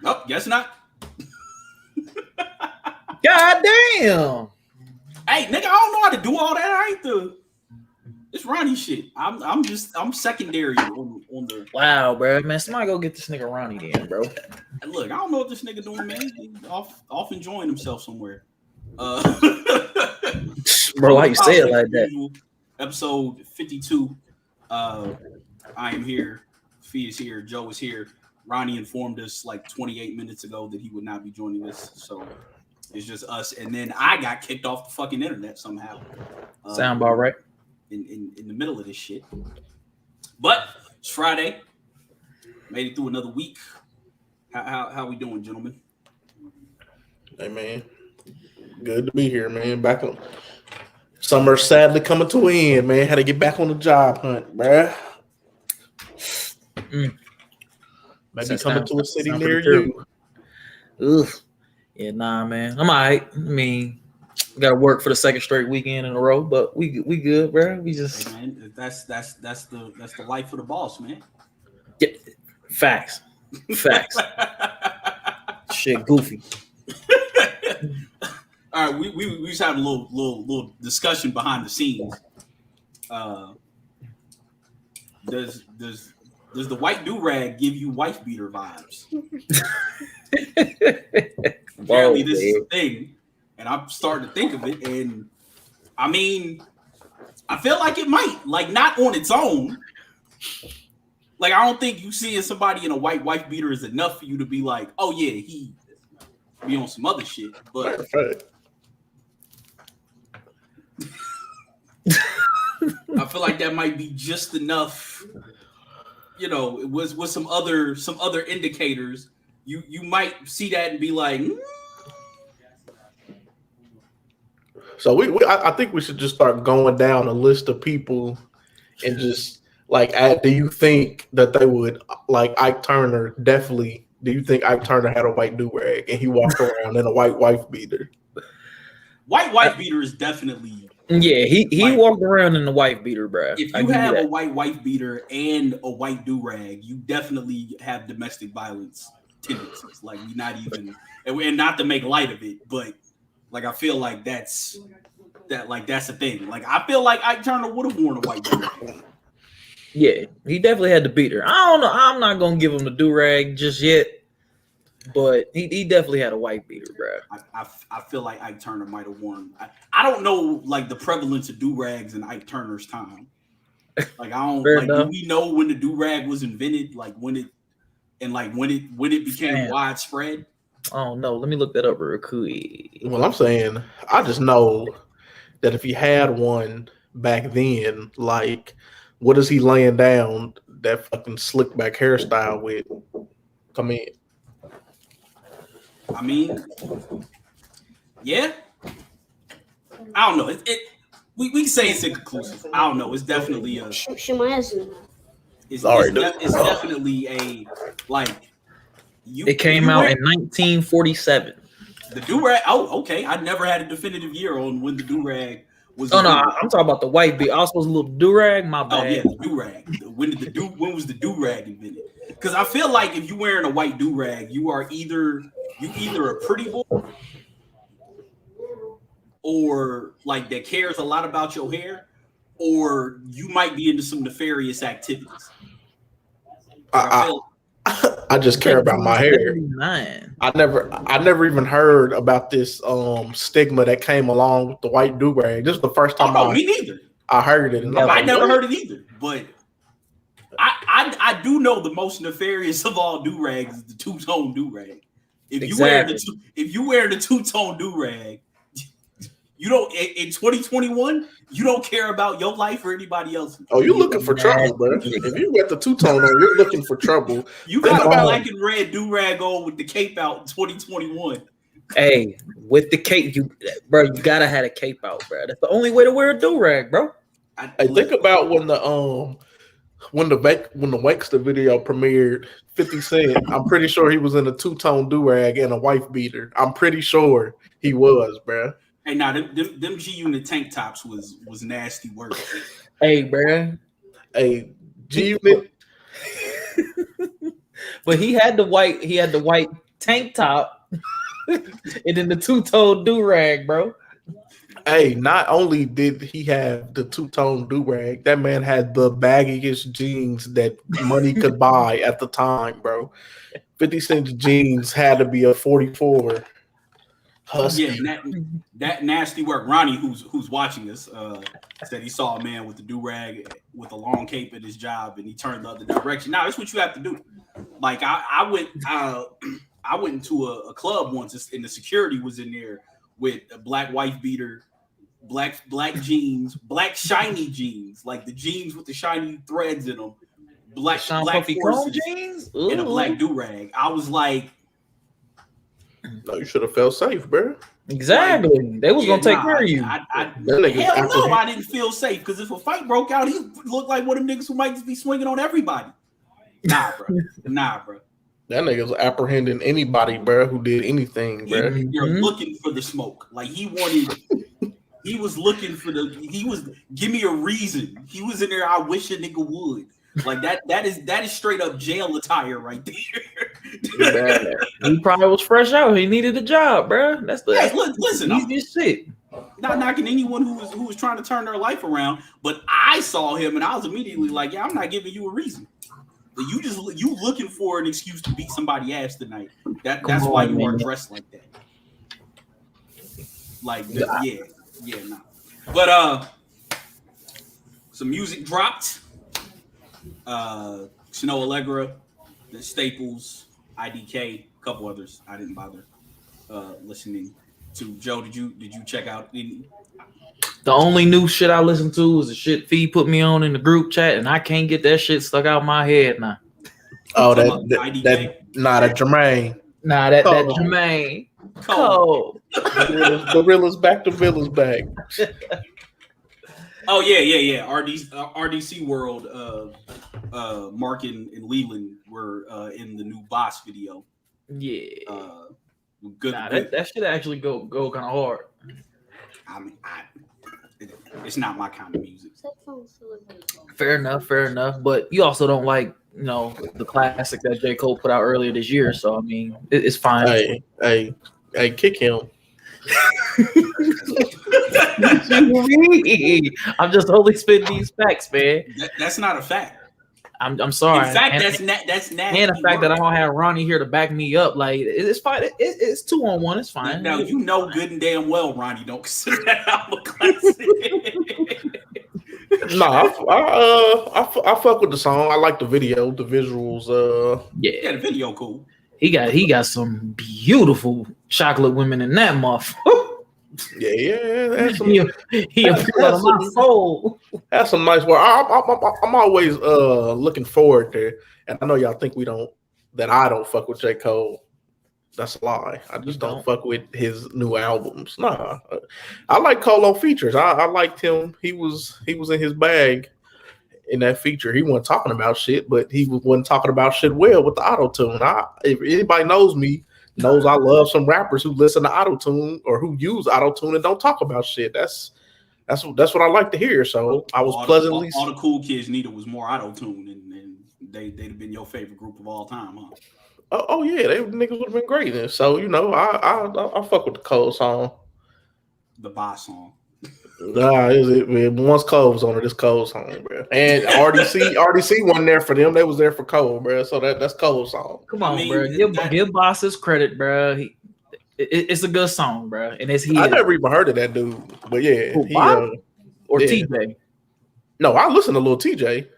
Nope, guess not. God damn. Hey, nigga, I don't know how to do all that. I ain't the. It's Ronnie shit. I'm secondary on the. Wow, bro. Man, somebody go get this nigga Ronnie then, bro. Look, I don't know what this nigga doing, man. He off enjoying himself somewhere. Bro, why you say it like that? Usual, episode 52. I am here. Fee is here. Joe is here. Ronnie informed us like 28 minutes ago that he would not be joining us. So it's just us. And then I got kicked off the fucking internet somehow. Sound about right. In the middle of this shit. But it's Friday. Made it through another week. How we doing, gentlemen? Hey, man. Good to be here, man. Back on. Summer sadly coming to an end, man. Had to get back on the job hunt, bruh. Maybe coming to a city near you. Ugh. Yeah, nah, man. I'm all right. I mean, got to work for the second straight weekend in a row, but we good, bro. We just hey, man, that's the life of the boss, man. Yeah, facts. Shit, goofy. All right, we just had a little discussion behind the scenes. Does the white do-rag give you wife beater vibes? Apparently, this is a thing, and I'm starting to think of it. And I mean, I feel like it might, like, not on its own. Like, I don't think you seeing somebody in a white wife beater is enough for you to be like, oh yeah, he be on some other shit. But I feel like that might be just enough. You know, it was with some other indicators. You might see that and be like. So I think we should just start going down a list of people and just like, do you think that they would, like Ike Turner? Definitely. Do you think Ike Turner had a white do-rag and he walked around in a white wife beater? White wife beater is definitely. Yeah, he walked around in the wife beater, bro. If you have a white wife beater and a white do-rag, you definitely have domestic violence tendencies. Like, we not even, and not to make light of it, but like, I feel like that's a thing. Like, I feel like Ike Turner would have worn a white do-rag. Yeah, he definitely had the beater. I don't know. I'm not gonna give him the do-rag just yet, but he definitely had a white beater, bro. I feel like Ike Turner might have worn. I don't know, like, the prevalence of do-rags in Ike Turner's time. Like, I don't like. Do we know when the do-rag was invented? Like, when it became widespread? Oh no, let me look that up real quick. Well, I'm saying, I just know that if he had one back then, like, what is he laying down that fucking slick back hairstyle with? Come in. I mean, yeah. I don't know. We can say it's inconclusive. I don't know. It's definitely a. It's definitely a, like. It came out in 1947. The do-rag. Oh, okay. I never had a definitive year on when the do-rag was. Oh no, I'm talking about the white beat. I was supposed to little do-rag. My bad. Oh yeah, the do-rag. When was the do-rag invented? Because I feel like if you're wearing a white do-rag, you either a pretty boy, or like that cares a lot about your hair, or you might be into some nefarious activities. I just care about my hair. I never even heard about this stigma that came along with the white do-rag. This is the first time. Me neither. I heard it. I never heard it either. But I do know the most nefarious of all do-rags is the two-tone do-rag. If you wear the two-tone do-rag, you don't, in 2021, you don't care about your life or anybody else's. Oh, you're looking for trouble, bro. If you got the two-tone on, you're looking for trouble. You got a black and red do-rag on with the cape out in 2021. Hey, with the cape, you gotta have a cape out, bro. That's the only way to wear a do-rag, bro. Hey, think about when the Wakester video premiered, 50 Cent, I'm pretty sure he was in a two-tone do-rag and a wife beater. I'm pretty sure he was, bro. Hey, now them G-Unit tank tops was nasty work. Hey, bro. Hey, G-Unit. But he had the white tank top, and then the two-tone do-rag, bro. Hey, not only did he have the two-tone do-rag, that man had the baggiest jeans that money could buy at the time, bro. 50 Cent's jeans had to be a 44 Husky. Yeah, that nasty work. Ronnie, who's watching this, said he saw a man with the do-rag with a long cape at his job, and he turned the other direction. Now, that's what you have to do. Like I went into a club once, and the security was in there with a black wife beater, black jeans, black shiny jeans, like the jeans with the shiny threads in them, black forces, jeans, and a black do-rag. I was like, no, you should have felt safe, bro. Exactly. Like, they was gonna take care of you. Hell no, I didn't feel safe because if a fight broke out, he looked like one of them niggas who might just be swinging on everybody. Nah, bro. That nigga was apprehending anybody, bro, who did anything, bro. You're looking for the smoke. Like he was looking for give me a reason. He was in there. I wish a nigga would. Like that is straight up jail attire right there. He probably was fresh out. He needed a job, bro. That's the listen. Easiest shit. Not knocking anyone who was trying to turn their life around, but I saw him and I was immediately like, yeah, I'm not giving you a reason. You looking for an excuse to beat somebody ass tonight. That's why you are dressed like that. Like nah. But some music dropped. Snow Allegra, the Staples, IDK, a couple others. I didn't bother listening to. Joe, did you check out any? The only new shit I listened to was the shit Fee put me on in the group chat, and I can't get that shit stuck out my head now. Oh, that Jermaine. Nah, that Jermaine. Cole. Gorillas back to Villas back. Oh yeah. RDC World, Mark and Leland were in the new Boss video. Yeah. Good. That should actually go kind of hard. I mean, it's not my kind of music. Fair enough. But you also don't like, the classic that J. Cole put out earlier this year. So I mean, it's fine. Hey, kick him. I'm just only spitting these facts, man. That's not a fact. I'm sorry. In fact, that's nasty. And the fact that I don't have Ronnie here to back me up, like it's fine. It's 2-on-1. It's fine. Now you know good and damn well Ronnie don't consider that album a classic. I fuck with the song. I like the video, the visuals. Yeah, the video cool. He got some beautiful chocolate women in that muff. Yeah. That's some, he appealed on my soul. That's some nice work. I'm always looking forward to, and I know y'all think I don't fuck with J. Cole. That's a lie. I just don't fuck with his new albums. Nah, I like Cole on features. I liked him. He was in his bag in that feature. He wasn't talking about shit, but he wasn't talking about shit well with the auto-tune. If anybody knows me, knows I love some rappers who listen to auto-tune or who use auto-tune and don't talk about shit. That's what I like to hear. So I was pleasantly. All the cool kids needed was more auto-tune, and they'd have been your favorite group of all time, huh? Oh yeah, they niggas would have been great. And so I fuck with the Cole song, the Boss song. Once Cole was on it, this Cole song, bro. And RDC wasn't there for them; they was there for Cole, bro. So that's Cole's song. Come on, bro. Give Boss his credit, bro. It's a good song, bro. And it's I never even heard of that dude, but yeah, or yeah. TJ. No, I listen to Lil TJ.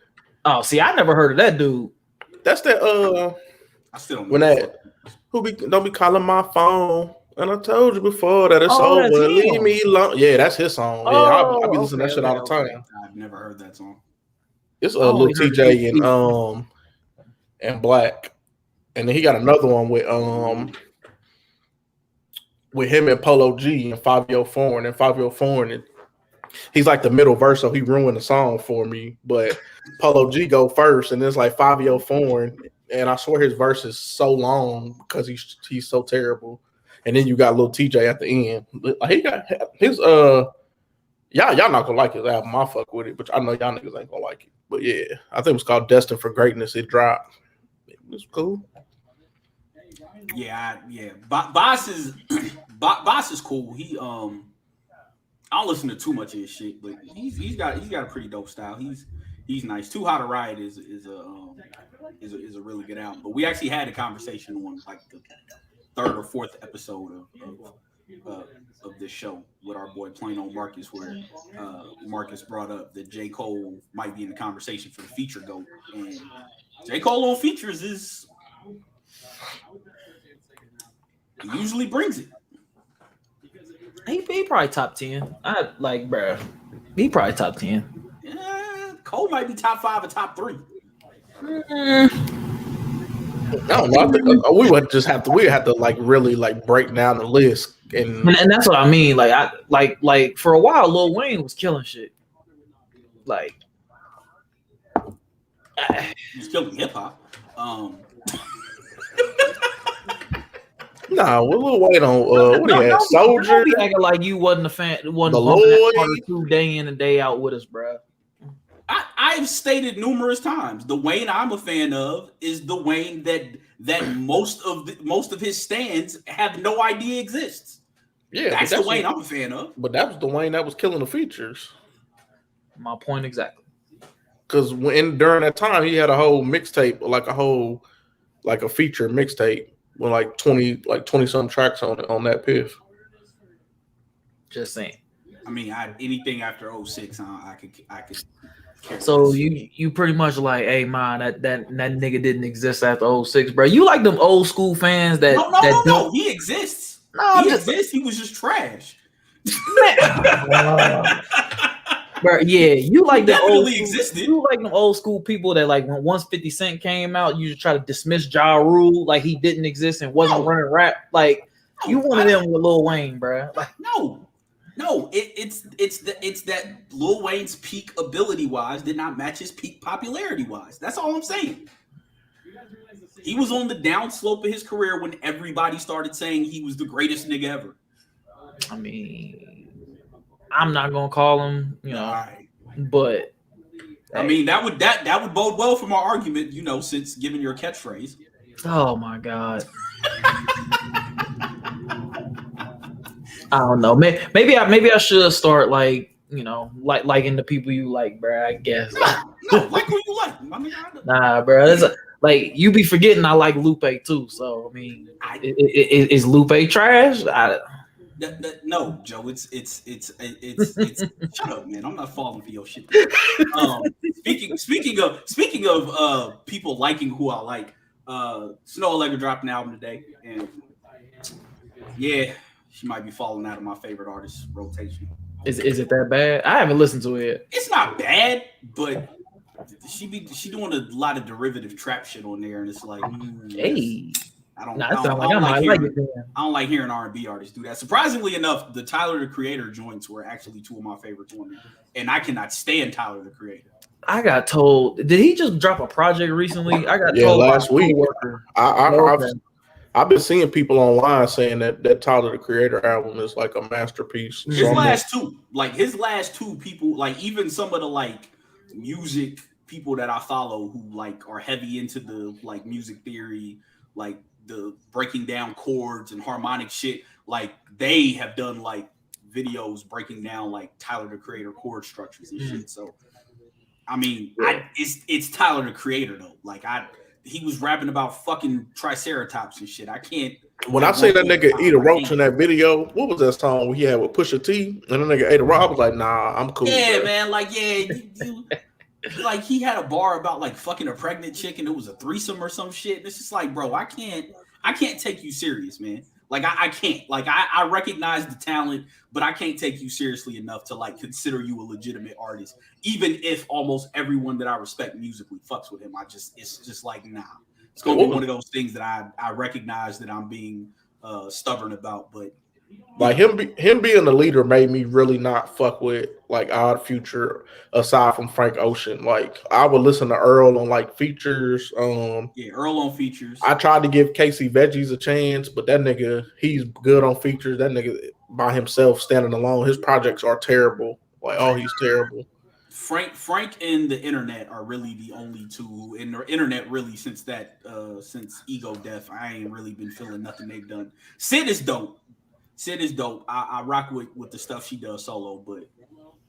Oh, see, I never heard of that dude. That's that. I still don't when that don't be calling my phone. And I told you before that it's over. Leave me alone. Yeah, that's his song. Yeah, I be listening to that shit all the time. I've never heard that song. It's Lil TJ and Black, and then he got another one with him and Polo G and Fabio Foreign. And Fabio Foreign, he's like the middle verse, so he ruined the song for me. But Polo G go first, and it's like Fabio Foreign, and I swear his verse is so long because he's so terrible. And then you got Lil TJ at the end. He got his y'all not gonna like his album. I fuck with it, but I know y'all niggas ain't gonna like it. But yeah, I think it was called Destined for Greatness. It dropped. It was cool. Yeah. Boss is Boss is cool. He I don't listen to too much of his shit, but he's got a pretty dope style. He's nice. Too Hot to Riot is a really good album. But we actually had a conversation on like the third or fourth episode of this show with our boy Plain Old Marcus, where Marcus brought up that J. Cole might be in the conversation for the feature GOAT, and J. Cole on features is he usually brings it. He probably top 10. I like, bro. He probably top 10. Yeah, Cole might be top 5 or top 3. I don't know. I think we would have to like really like break down the list, and that's what I mean. Like for a while, Lil Wayne was killing shit. Like he's killing hip hop. Nah, Lil Wayne on what he had? Soldier. Acting like you wasn't a fan. Wasn't bumping that part or two day in and day out with us, bro. I've stated numerous times the Wayne I'm a fan of is the Wayne that most of his stands have no idea exists. Yeah, that's the Wayne I'm a fan of. But that was the Wayne that was killing the features. My point exactly. Because during that time he had a whole mixtape, like a feature mixtape with like 20 some tracks on that piff. Just saying. I mean, anything after 06, I could. So you pretty much like, hey man, that nigga didn't exist after 06, bro. You like them old school fans that no, he exists. No, he exists. He was just trash. Bro, yeah, you like the old existed. You like them old school people that like when once 50 Cent came out, you just try to dismiss Ja Rule like he didn't exist and wasn't running rap. Like you one of them with Lil Wayne, bro. Like, no, it's that Lil Wayne's peak ability wise did not match his peak popularity wise. That's all I'm saying. He was on the downslope of his career when everybody started saying he was the greatest nigga ever. I mean, I'm not gonna call him, but I mean that would bode well for my argument, since given your catchphrase. Oh my god. I don't know. Maybe I should start like liking the people you like, bro. I guess. No, like who you like. Nah, bro. It's like you be forgetting I like Lupe too. So I mean, is Lupe trash? No, Joe. It's shut up, man. I'm not falling for your shit. Speaking of people liking who I like, Snow Allegra dropped an album today, and yeah. She might be falling out of my favorite artist rotation. Is it that bad? I haven't listened to it. It's not bad, but she doing a lot of derivative trap shit on there, and it's like, hey, I don't like hearing R&B artists do that. Surprisingly enough, the Tyler the Creator joints were actually two of my favorites on there, and I cannot stand Tyler the Creator. I got told, did he just drop a project recently? I got told last week. I've been seeing people online saying that Tyler the Creator album is like a masterpiece. His last two people, like even some of the like music people that I follow who like are heavy into the like music theory, like the breaking down chords and harmonic shit, like they have done like videos breaking down like Tyler the Creator chord structures and shit. So I mean, it's Tyler the Creator though. Like he was rapping about fucking Triceratops and shit. I can't. When I say that nigga eat a roach in that video, what was that song we had with Pusha T? And the nigga ate a roach. I was like, nah, I'm cool. Yeah, man. Like, like he had a bar about like fucking a pregnant chick and it was a threesome or some shit. And it's just like, bro, I can't take you serious, man. Like I can't. Like I recognize the talent, but I can't take you seriously enough to like consider you a legitimate artist, even if almost everyone that I respect musically fucks with him. It's just like, nah. It's gonna be one of those things that I recognize that I'm being stubborn about, but like him being the leader made me really not fuck with like Odd Future aside from Frank Ocean. Like I would listen to Earl on like features. Earl on features. I tried to give Casey Veggies a chance, but that nigga, he's good on features. That nigga by himself standing alone, his projects are terrible. Like, oh, he's terrible. Frank and the internet are really the only two, and the internet really since Ego Death, I ain't really been feeling nothing they've done. Sid is dope. I rock with the stuff she does solo, but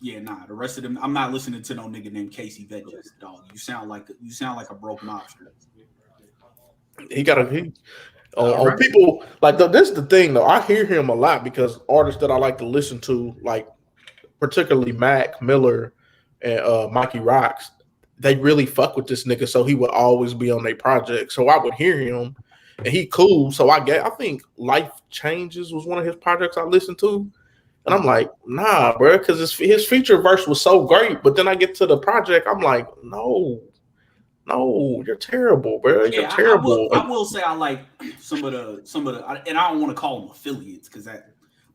yeah, nah. The rest of them, I'm not listening to no nigga named Casey Veggies, dog. You sound like a broke mobster. On people like this is the thing though. I hear him a lot because artists that I like to listen to, like particularly Mac Miller and Mikey Rocks, they really fuck with this nigga, so he would always be on their project. So I would hear him, and he cool. So I think Life Changes was one of his projects I listened to, and I'm like, nah, bro, because his feature verse was so great. But then I get to the project, I'm like, no, you're terrible, bro. You're terrible. I will say I like some of the, and I don't want to call them affiliates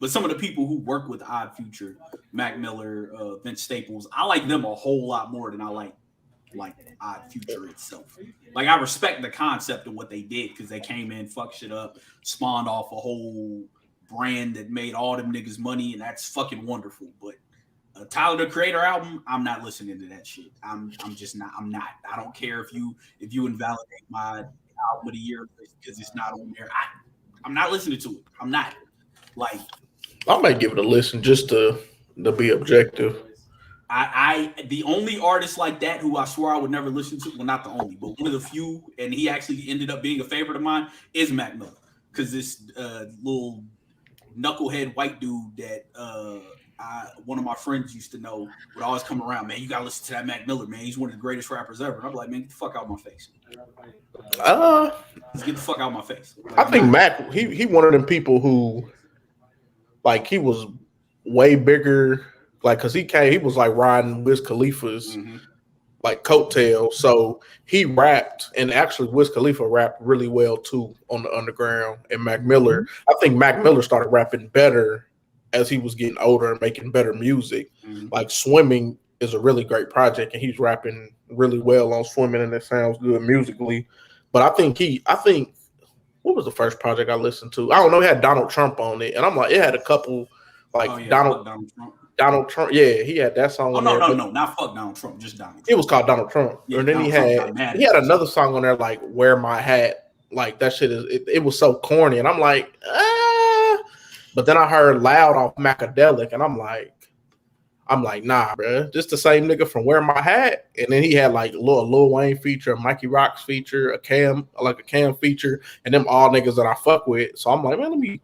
but some of the people who work with Odd Future, Mac Miller, Vince Staples, I like them a whole lot more than I like Odd Future itself. Like, I respect the concept of what they did because they came in, fucked shit up, spawned off a whole brand that made all them niggas money, and that's fucking wonderful. But Tyler the Creator album, I'm not listening to that shit. I'm just not. I'm not. I don't care if you invalidate my album of the year because it's not on there. I'm not listening to it. I'm not. Like, I might give it a listen just to be objective. The only artist like that who I swore I would never listen to, well, not the only, but one of the few, and he actually ended up being a favorite of mine, is Mac Miller. Because this little knucklehead white dude that one of my friends used to know would always come around, man, you gotta listen to that Mac Miller, man. He's one of the greatest rappers ever. And I'm like, man, get the fuck out of my face. Just get the fuck out of my face. Like, I think Mac, he one of them people who, like, he was way bigger, like, because he was like riding Wiz Khalifa's like coattail. So he rapped, and actually Wiz Khalifa rapped really well too on the underground. And Mac Miller, I think Mac Miller started rapping better as he was getting older and making better music. Like, Swimming is a really great project, and he's rapping really well on Swimming, and it sounds good musically. But I think what was the first project I listened to? I don't know. It had Donald Trump on it, and I'm like, it had a couple like Donald Trump. Yeah, he had that song. Oh, no, not fuck Donald Trump, just Donald Trump. It was called Donald Trump, and then he had another song on there like "Wear My Hat." Like, that shit it was so corny, and I'm like, But then I heard Loud off Macadelic, and I'm like, nah, bro. Just the same nigga from Wear My Hat. And then he had like Lil Wayne feature, a Mikey Rocks feature, a Cam feature, and them all niggas that I fuck with. So I'm like, man,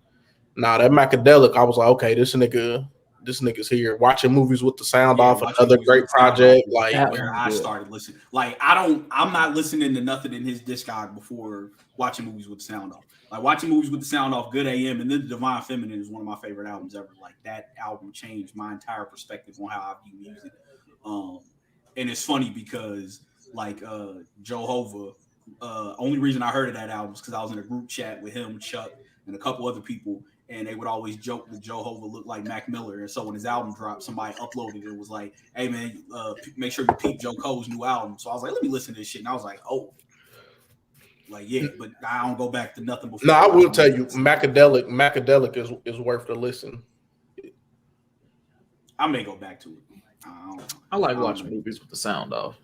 that Macadelic, I was like, okay, this nigga's here. Watching Movies with the Sound Off, another great project. Like, where I started listening. Like, I'm not listening to nothing in his discog before Watching Movies with the Sound Off. Like, Watching Movies with the Sound Off, Good AM, and then The Divine Feminine is one of my favorite albums ever. Like, that album changed my entire perspective on how I view music. And it's funny because, like, Jehovah, only reason I heard of that album is because I was in a group chat with him, Chuck, and a couple other people, and they would always joke that Jehovah looked like Mac Miller. And so when his album dropped, somebody uploaded it. It was like, hey, man, make sure you peep Joe Cole's new album. So I was like, let me listen to this shit. And I was like, oh. Like, yeah, but I don't go back to nothing before. No, I will tell you, Macadelic is worth the listen. I may go back to it. I like Watching Movies with the Sound Off.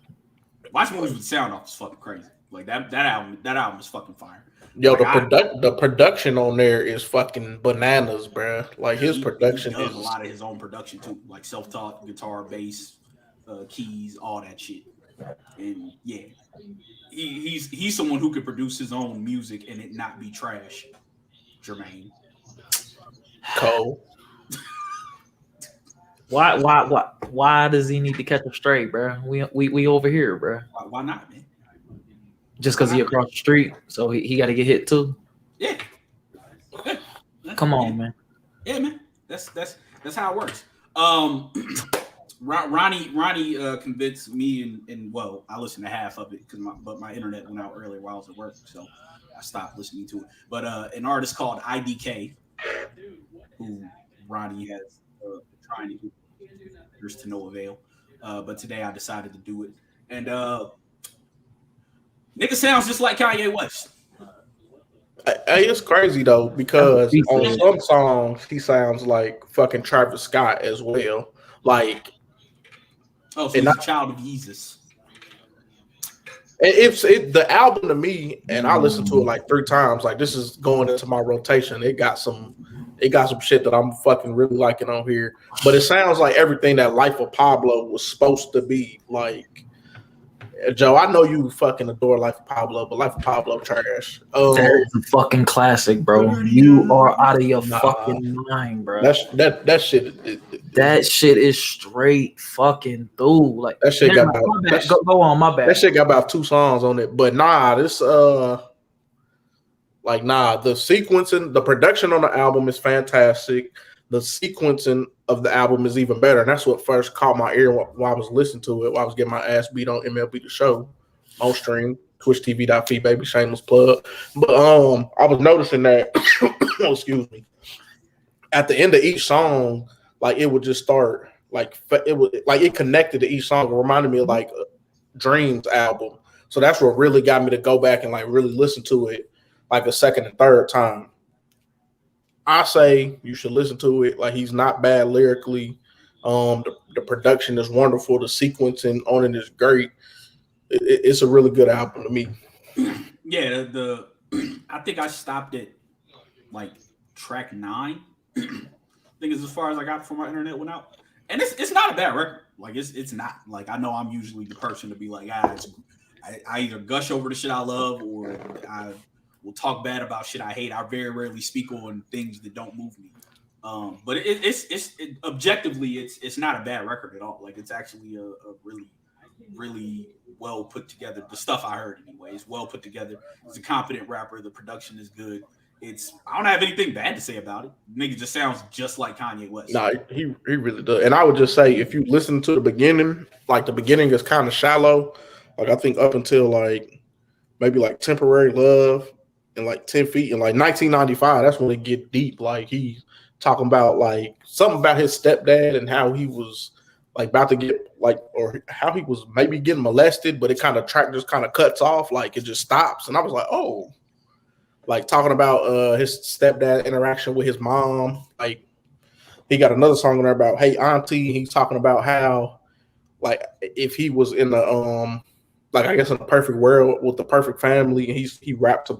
Watching Movies with the Sound Off is fucking crazy. Like, that album is fucking fire. Yo, the production on there is fucking bananas, bro. Like, his production is a lot of his own production too, like self-taught guitar, bass, keys, all that shit. And yeah, he's someone who could produce his own music and it not be trash. Jermaine Cole. Why does he need to catch him straight, bro? We over here, bro. Why not, man? Just because he across the street, so he got to get hit too. Yeah. Come on, man. Yeah, man. That's how it works. Ronnie convinced me, and well, I listened to half of it but my internet went out earlier while I was at work, so I stopped listening to it. But an artist called IDK, who Ronnie has been trying to do to no avail. But today I decided to do it, and nigga sounds just like Kanye West. It's crazy though, because on some songs he sounds like fucking Travis Scott as well. Like, Oh, so he's a child of Jesus. The album to me, and I listened to it like 3 times. Like this is going into my rotation. It got some shit that I'm fucking really liking on here. But it sounds like everything that Life of Pablo was supposed to be. Like, Joe, I know you fucking adore Life of Pablo, but Life of Pablo trash. That is a fucking classic, bro. You are out of your fucking mind, bro. That shit. That shit is straight fucking through. Like that shit got about. Go on, my bad. That shit got about 2 songs on it, but the sequencing, the production on the album is fantastic. The sequencing of the album is even better, and that's what first caught my ear while I was listening to it. While I was getting my ass beat on MLB The Show on stream, twitchtv.feed, baby, shameless plug. But I was noticing that, excuse me, at the end of each song, like it would just start it connected to each song. It reminded me of like Dreams album. So that's what really got me to go back and like really listen to it like a second and third time. I say you should listen to it. Like he's not bad lyrically. The production is wonderful. The sequencing on it is great. It's a really good album to me. Yeah, I think I stopped at like track 9. I think it's as far as I got before my internet went out. And it's not a bad record. Like it's not. Like I know I'm usually the person to be like, I either gush over the shit I love or I will talk bad about shit I hate. I very rarely speak on things that don't move me. But it's objectively it's not a bad record at all. Like it's actually a really, really well put together. The stuff I heard anyway is well put together. He's a competent rapper. The production is good. I don't have anything bad to say about it. Nigga just sounds just like Kanye West. Nah, he really does. And I would just say if you listen to the beginning, like the beginning is kind of shallow. Like I think up until like maybe like Temporary Love and like 10 Feet and like 1995, that's when it get deep. Like he's talking about like something about his stepdad and how he was like about to get like, or how he was maybe getting molested, but it kind of track just kind of cuts off, like it just stops. And I was like, oh, like talking about his stepdad interaction with his mom. Like he got another song in there about Hey Auntie. He's talking about how like if he was in the like I guess in a perfect world with the perfect family, and he rapped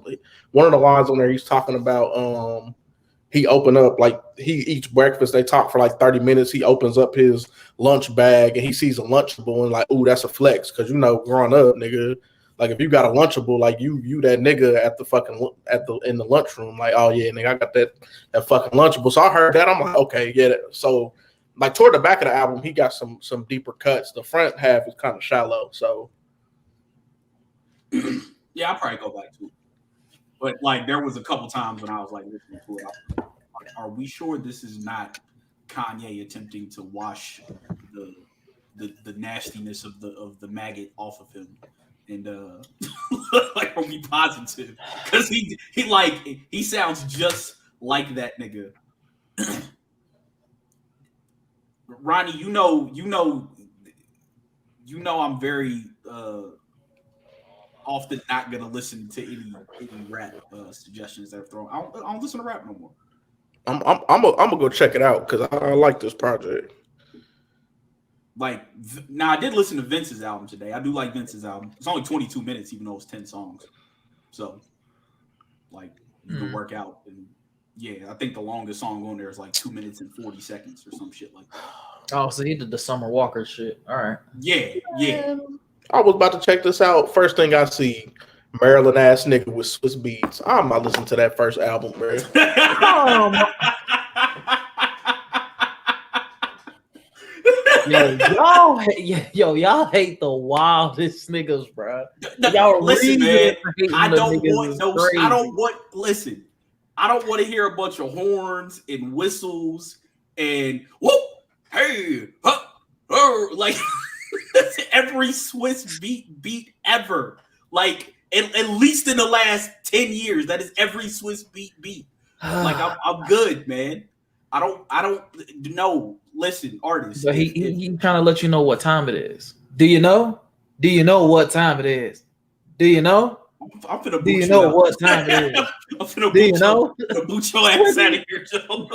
one of the lines on there. He's talking about he opened up like he eats breakfast. They talk for like 30 minutes. He opens up his lunch bag and he sees a Lunchable and like, ooh, that's a flex because growing up, nigga. Like if you got a Lunchable, like you that nigga at the fucking in the lunchroom, like, oh yeah, nigga, I got that fucking Lunchable. So I heard that, I'm like, okay, yeah. So like toward the back of the album, he got some deeper cuts. The front half is kind of shallow. So yeah, I'll probably go back to it. But like there was a couple times when I was like listening to it, like, are we sure this is not Kanye attempting to wash the nastiness of the maggot off of him? And like, are we positive? Because he sounds just like that nigga. Ronnie, you know, I'm very often not gonna listen to any rap suggestions that are thrown. I don't listen to rap no more. I'm gonna go check it out because I like this project. Like now, I did listen to Vince's album today. I do like Vince's album. It's only 22 minutes, even though it's 10 songs. So, like, you can work out. And yeah, I think the longest song on there is like 2 minutes and 40 seconds or some shit like that. Oh, so he did the Summer Walker shit. All right. Yeah. I was about to check this out. First thing I see, Maryland ass nigga with Swiss Beats. I'm not listening to that first album, bro. Y'all hate the wildest niggas, bro. Y'all listen, man. I don't want to hear a bunch of horns and whistles and whoop, hey, like every Swiss beat ever. Like at least in the last 10 years, that is every Swiss beat. Like I'm good, man. I don't know. Listen, artists. But he trying to let you know what time it is. Do you know? Do you know what time it is? Do you know? I'm finna do you know what time it is? I'm finna do you know? Boot your ass out of here, Joe.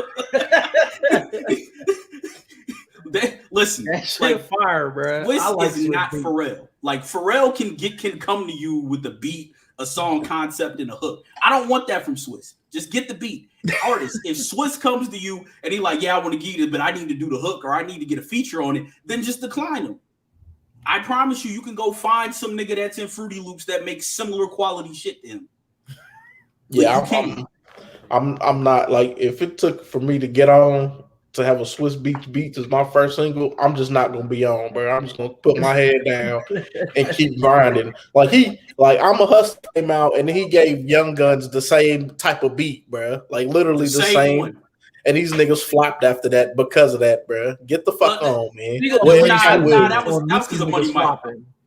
listen, That shit like fire, bro. Swiss I like is not Pharrell. Like Pharrell can come to you with a beat, a song concept, and a hook. I don't want that from Swiss. Just get the beat. Artist, if Swiss comes to you and he like, yeah, I want to get it, but I need to do the hook or I need to get a feature on it, then just decline him. I promise you can go find some nigga that's in Fruity Loops that makes similar quality shit to him. But Yeah, I'm not like, if it took for me to get on to have a Swiss Beats as my first single, I'm just not gonna be on, bro. I'm just gonna put my head down and keep grinding. I'm a Hustler came out and he gave Young Guns the same type of beat, bro. Like literally the same. One. And these niggas flopped after that because of that, bro. Get the fuck on, man. That was because of Money Mike.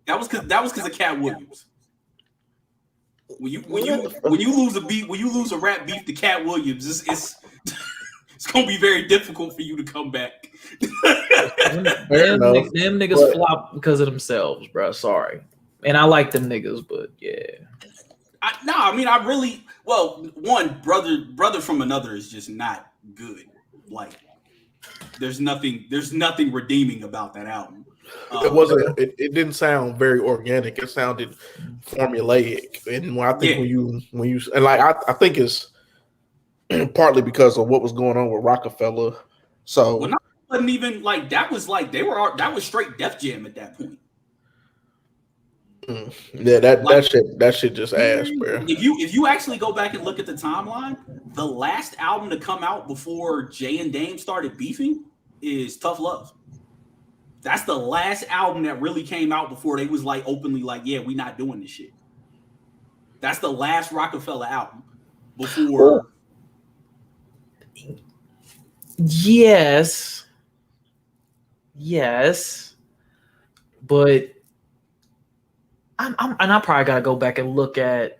That was because of Cat Williams. When you lose a beat, when you lose a rap beef to Cat Williams, it's gonna be very difficult for you to come back. them niggas flop because of themselves, bro. Sorry, and I like them niggas, but yeah. One brother from another is just not good. Like, there's nothing redeeming about that album. It wasn't. It didn't sound very organic. It sounded formulaic, and when you and like I think it's partly because of what was going on with Rockefeller. So wasn't even like that was straight Def Jam at that point. Yeah, that shit just ass, bro. If you actually go back and look at the timeline, the last album to come out before Jay and Dame started beefing is Tough Love. That's the last album that really came out before they was like openly like, yeah, we not doing this shit. That's the last Rockefeller album before. Yes, but I probably gotta go back and look at,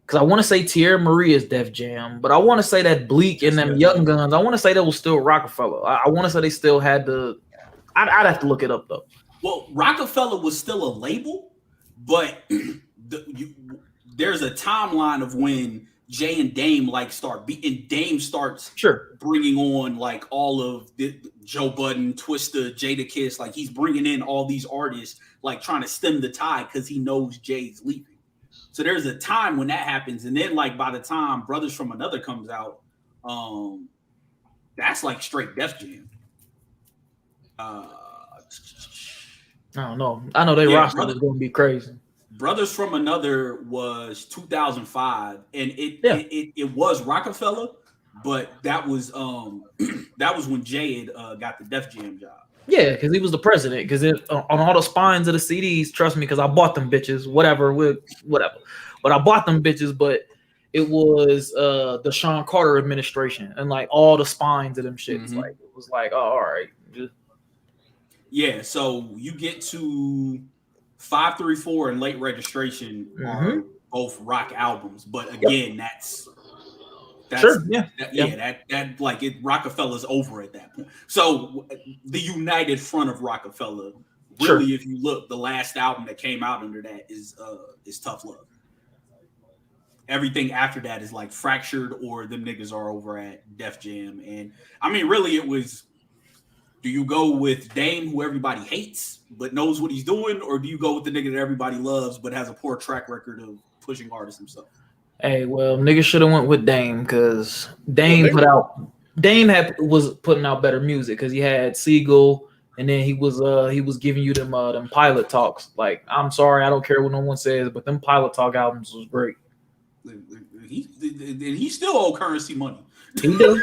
because I want to say Tierra Marie is Def Jam, but I want to say that Bleak and them Young Guns, I want to say that was still Rockefeller. I want to say they still had the. I'd have to look it up though. Well, Rockefeller was still a label, but there's a timeline of when Jay and Dame and Dame starts bringing on like all of Joe Budden, Twista, Jadakiss, like he's bringing in all these artists, like trying to stem the tide because he knows Jay's leaving. So there's a time when that happens, and then like by the time Brothers from Another comes out, that's like straight Def Jam. I don't know. I know their roster is going to be crazy. Brothers from Another was 2005, and it was Rockefeller, but that was when Jay had got the Def Jam job. Yeah, because he was the president. Because on all the spines of the CDs, trust me, because I bought them bitches. Whatever. But I bought them bitches. But it was the Sean Carter administration, and like all the spines of them shits. Mm-hmm. Like it was like, oh, all right. Yeah, so you get to 534 and Late Registration are both rock albums, but again, that's Rockefeller's over at that point. So the united front of Rockefeller, really, if you look, the last album that came out under that is Tough Love. Everything after that is like Fractured, or them niggas are over at Def Jam. And I mean, really, it was. Do you go with Dame, who everybody hates but knows what he's doing, or do you go with the nigga that everybody loves but has a poor track record of pushing artists himself? Hey, well, niggas should have went with Dame, because Dame was putting out better music, because he had Siegel, and then he was giving you them Pilot Talks. Like, I'm sorry, I don't care what no one says, but them Pilot Talk albums was great. He still owe Currency money. He do.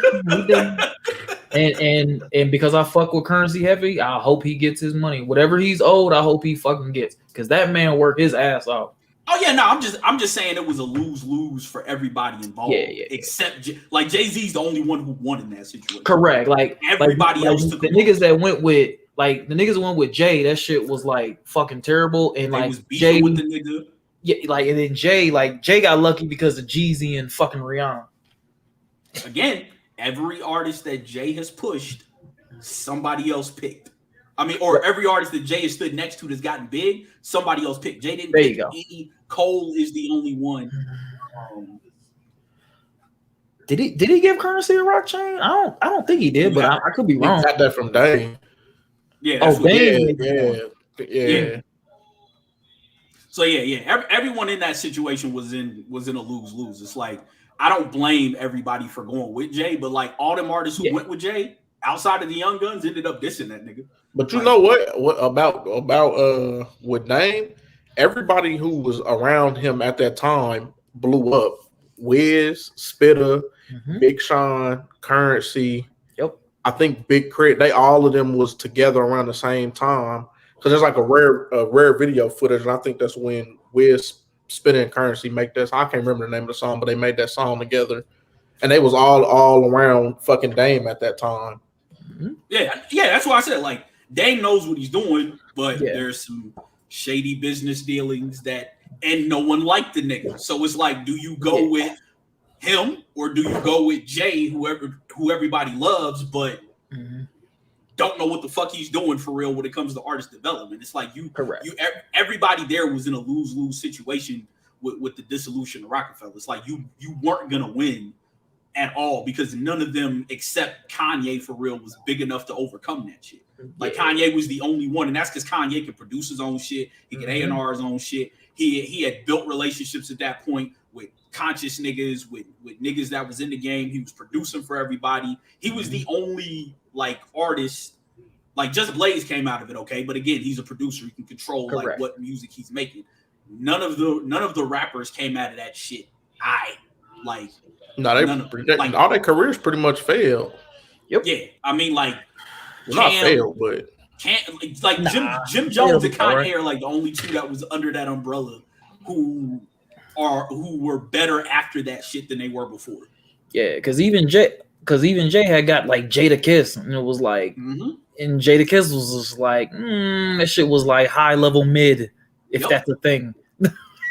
And because I fuck with Currency heavy, I hope he gets his money. Whatever he's owed, I hope he fucking gets, because that man worked his ass off. Oh yeah, no, I'm just saying it was a lose for everybody involved. Yeah. Except like Jay-Z's the only one who won in that situation. Correct. Like everybody else took the niggas that went with Jay. That shit was like fucking terrible. And they like was beefing with the nigga. Yeah, like, and then Jay got lucky because of Jeezy and fucking Rihanna. Again, every artist that Jay has pushed, somebody else picked. I mean, or every artist that Jay has stood next to that's gotten big, somebody else picked. Jay didn't pick any. Cole is the only one. Did he give Currency a rock chain? I don't think he did, but I could be wrong. He got that from Dame. Yeah, that's what yeah. So everyone in that situation was in a lose-lose. It's like I don't blame everybody for going with Jay, but like all them artists who went with Jay outside of the Young Guns ended up dissing that nigga. But you know what? What about with Dame? Everybody who was around him at that time blew up. Wiz, Spitter, Big Sean, Currency. Yep. I think Big Crit. They all of them was together around the same time. Because there's like a rare video footage, and I think that's when Wiz, Spitter, and Currency make this. I can't remember the name of the song, but they made that song together, and they was all around fucking Dame at that time. Yeah, that's why I said like Dame knows what he's doing, but there's some shady business dealings and no one liked the nigga. So it's like, do you go with him or do you go with Jay, who everybody loves, but don't know what the fuck he's doing for real when it comes to artist development? It's like everybody there was in a lose-lose situation with the dissolution of Rockefeller. It's like you weren't gonna win at all because none of them except Kanye for real was big enough to overcome that shit. Like Kanye was the only one, and that's because Kanye can produce his own shit. He can A&R his own shit. He had built relationships at that point with conscious niggas, with niggas that was in the game. He was producing for everybody. He was the only like artist. Like Just Blaze came out of it, okay, but again, he's a producer. He can control like what music he's making. None of the rappers came out of that shit. All their careers pretty much failed. Yep. Yeah, I mean, like, not failed, but Jim Jones and Kanye are like the only two that was under that umbrella who were better after that shit than they were before. Yeah, because even Jay had got like Jadakiss, and it was like, and Jadakiss was just like, that shit was like high level mid, if that's a thing.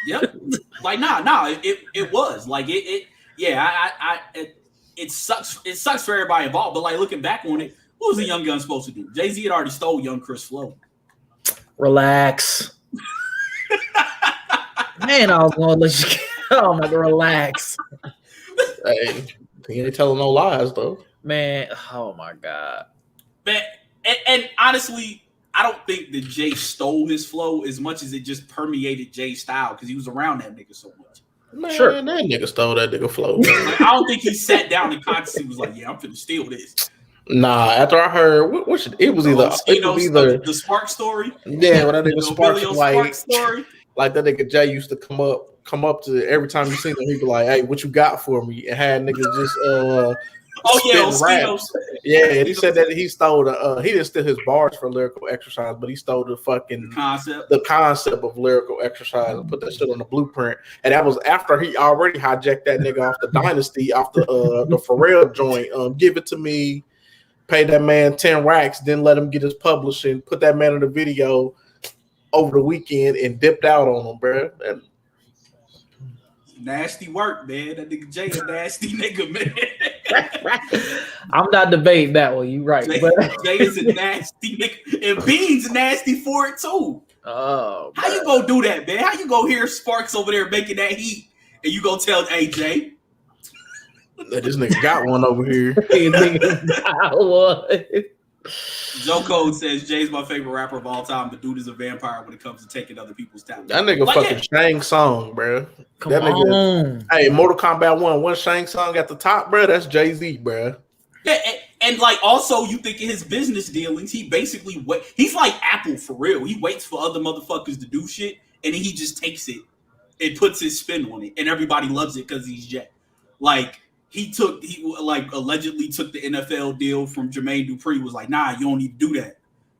Yep. Like nah, it was like it. Yeah, it sucks. It sucks for everybody involved. But like looking back on it, what was the Young Gun supposed to do? Jay-Z had already stole Young Chris Flow. Relax. Man, I was gonna let you. Oh my God, relax. Hey, he ain't telling no lies though. Man, oh my God. Man, and honestly, I don't think that Jay stole his flow as much as it just permeated Jay's style because he was around that nigga so much. Man, that nigga stole that nigga flow. Like, I don't think he sat down and consciously was like, "Yeah, I'm finna steal this." Nah, after I heard it was either the Spark story. Yeah, when that nigga Spark story. Like that nigga Jay used to come up to every time you seen him, he'd be like, "Hey, what you got for me?" And had niggas just Yeah, and he said that he stole he didn't steal his bars for lyrical exercise, but he stole the fucking concept of lyrical exercise and put that shit on the blueprint. And that was after he already hijacked that nigga off the Dynasty, off the Pharrell joint. Give it to me, pay that man 10 racks, then let him get his publishing, put that man in the video over the weekend and dipped out on him, bro. Nasty work, man. That nigga Jay a nasty nigga, man. I'm not debating that one. You right. Jay is a nasty nigga. And Bean's nasty for it too. Oh, how you gonna do that, man? How you go hear Sparks over there making that heat and you gonna tell AJ? This nigga got one over here. Joe Code says Jay's my favorite rapper of all time, but dude is a vampire when it comes to taking other people's talent. That nigga fucking Shang Tsung, bro. Come on. Hey, Mortal Kombat 1 Shang Tsung at the top, bro. That's Jay-Z, bro. Yeah, and like also you think of his business dealings, he basically he's like Apple for real. He waits for other motherfuckers to do shit, and then he just takes it and puts his spin on it, and everybody loves it because he's Jay. Like he allegedly took the NFL deal from Jermaine Dupri, was like, nah, you don't need to do that.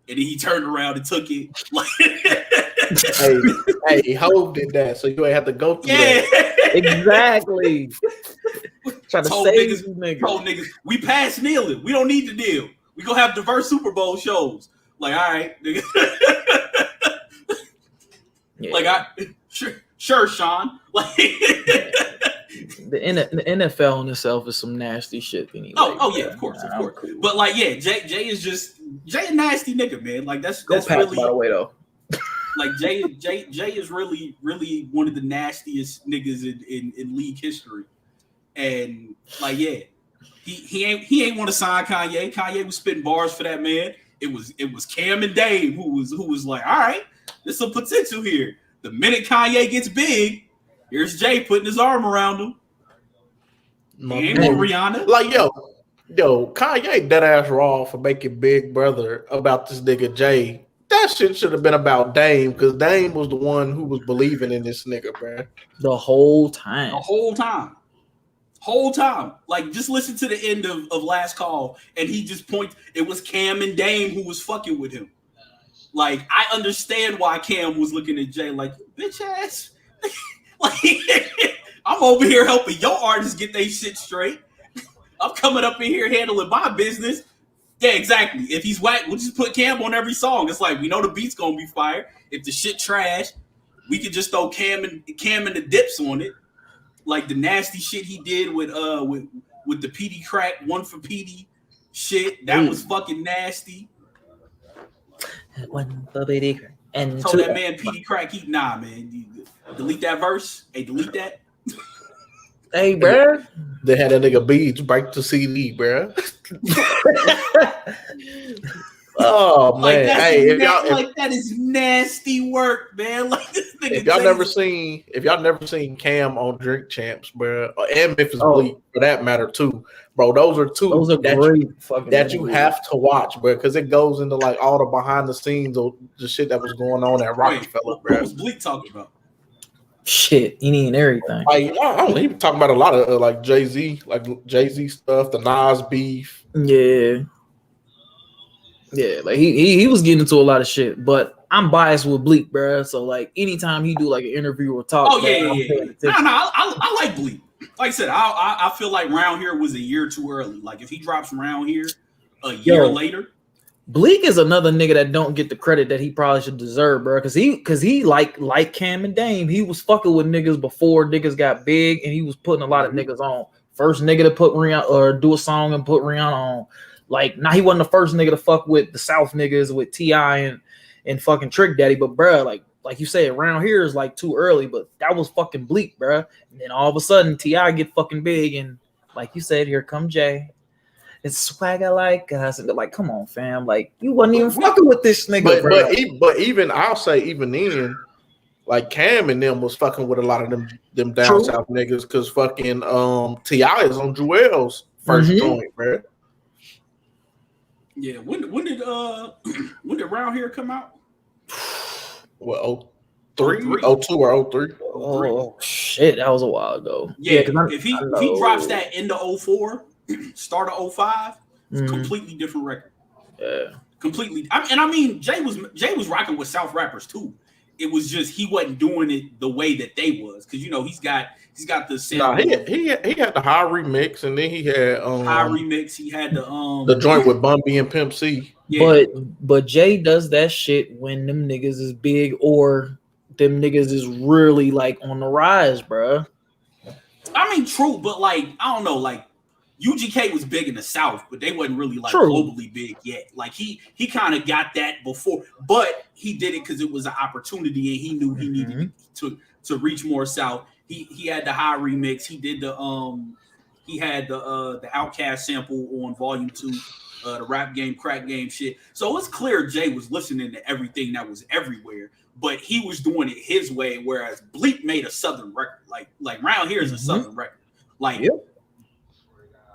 And then he turned around and took it. Like, hey, Hov did that, so you ain't have to go through that. Exactly. Trying to save niggas, we passed kneeling. We don't need the deal. We gonna have diverse Super Bowl shows. Like, all right, nigga. Sure, Sean. Like the NFL in itself is some nasty shit. Anyway. Oh yeah, of course. Cool. But like, yeah, Jay is just a nasty nigga, man. Like that's really. By the way, though. Like Jay is really one of the nastiest niggas in league history, and like yeah, he ain't want to sign Kanye. Kanye was spitting bars for that man. it was Cam and Dame who was like, all right, there's some potential here. The minute Kanye gets big, here's Jay putting his arm around him. He ain't with Rihanna. Like, yo, Kanye dead ass raw for making Big Brother about this nigga Jay. That shit should have been about Dame, because Dame was the one who was believing in this nigga, man. The whole time. Like, just listen to the end of Last Call, and he just points. It was Cam and Dame who was fucking with him. Like, I understand why Cam was looking at Jay like, bitch ass. Like, I'm over here helping your artists get their shit straight. I'm coming up in here handling my business. Yeah, exactly. If he's whack, we'll just put Cam on every song. It's like, we know the beat's gonna be fire. If the shit trash, we could just throw Cam and the dips on it. Like the nasty shit he did with the PD Crack, one for PD shit. That was fucking nasty. One for PD Crack. And told that man PD Crack, man. Delete that verse. Hey, delete that. Hey, bro. They had that nigga Beats break the CD, bro. Oh man! Like, hey, that is nasty work, man. Like this nigga. If y'all never seen Cam on Drink Champs, bro, and Memphis Bleak for that matter too, bro. Those are great that you have to watch, bro, because it goes into like all the behind the scenes of the shit that was going on at Rockefeller, bro. What was Bleak talking about? Shit, any and everything. Like, I don't even talk about a lot of like Jay-Z stuff, the Nas beef. Yeah, like he was getting into a lot of shit, but I'm biased with Bleak, bro. So like anytime he do like an interview or talk, I like Bleak. Like I said, I feel like Round Here was a year too early. Like if he drops Round Here a year later. Bleak is another nigga that don't get the credit that he probably should deserve, bro. Cause he like Cam and Dame, he was fucking with niggas before niggas got big, and he was putting a lot of niggas on. First nigga to put Rihanna or do a song and put Rihanna on. Like, now he wasn't the first nigga to fuck with the South niggas with T.I. and fucking Trick Daddy, but bro, like you said, Around Here is like too early, but that was fucking Bleak, bro. And then all of a sudden T.I. get fucking big, and like you said, here come Jay. It's swagger like us, and they're like, come on, fam, like you wasn't even fucking with this nigga, but even I'll say even then, like Cam and them was fucking with a lot of them down south niggas, because fucking T.I. is on Jewel's first joint, bro. Yeah, when did Round Here come out? Well, 02 or 03. Oh shit, that was a while ago. Yeah, if he drops that into 04, start of 05, it's a completely different record. Yeah, completely. I mean, Jay was rocking with South rappers too. It was just he wasn't doing it the way that they was, because he's got the sample. He had the high remix, and then he had high remix. He had the joint with Bun B and Pimp C. Yeah. But Jay does that shit when them niggas is big or them niggas is really like on the rise, bro. I mean, true, but like I don't know, like UGK was big in the South, but they wasn't really like globally big yet. Like he kind of got that before, but he did it because it was an opportunity, and he knew he needed to reach more South. He had the high remix. He did the Outkast sample on Volume 2, the Rap Game, Crack Game shit. So it's clear Jay was listening to everything that was everywhere, but he was doing it his way. Whereas Bleak made a Southern record, like Round Here is a Southern record, like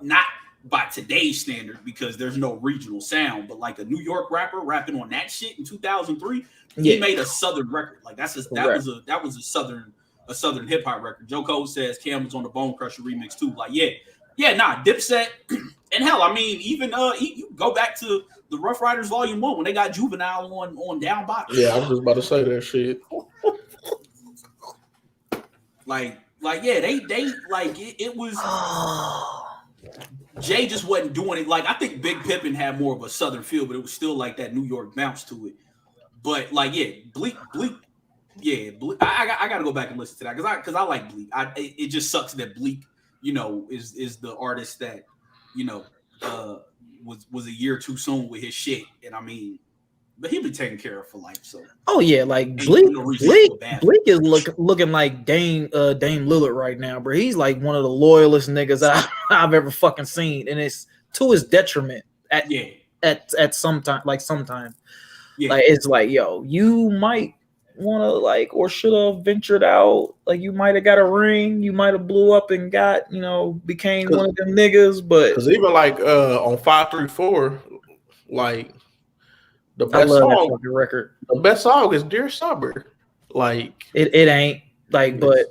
not by today's standard because there's no regional sound, but like a New York rapper rapping on that shit in 2003, he made a Southern record. Like that was a Southern hip hop record. Joe Cole says Cam was on the Bone Crusher remix too. Like Dipset, and hell, I mean even you go back to the Rough Riders Volume 1 when they got Juvenile on Down Bottom. Yeah, I was just about to say that shit. It was. Jay just wasn't doing it. Like I think Big Pimpin' had more of a Southern feel, but it was still like that New York bounce to it. But Bleak. I gotta go back and listen to that because I like Bleak. It just sucks that Bleak, is the artist that, was a year too soon with his shit. And I mean, but he'll be taken care of for life. So like Bleak is looking like Dame Lillard right now, bro. He's like one of the loyalest niggas I've ever fucking seen, and it's to his detriment. at some time, like sometime. Yeah. Like it's like, yo, you might want to like or should have ventured out. Like you might have got a ring, you might have blew up and got, became one of them niggas. But because even like on 534, like the I best love that song, fucking record. the best song is Dear Summer. Like It ain't like, but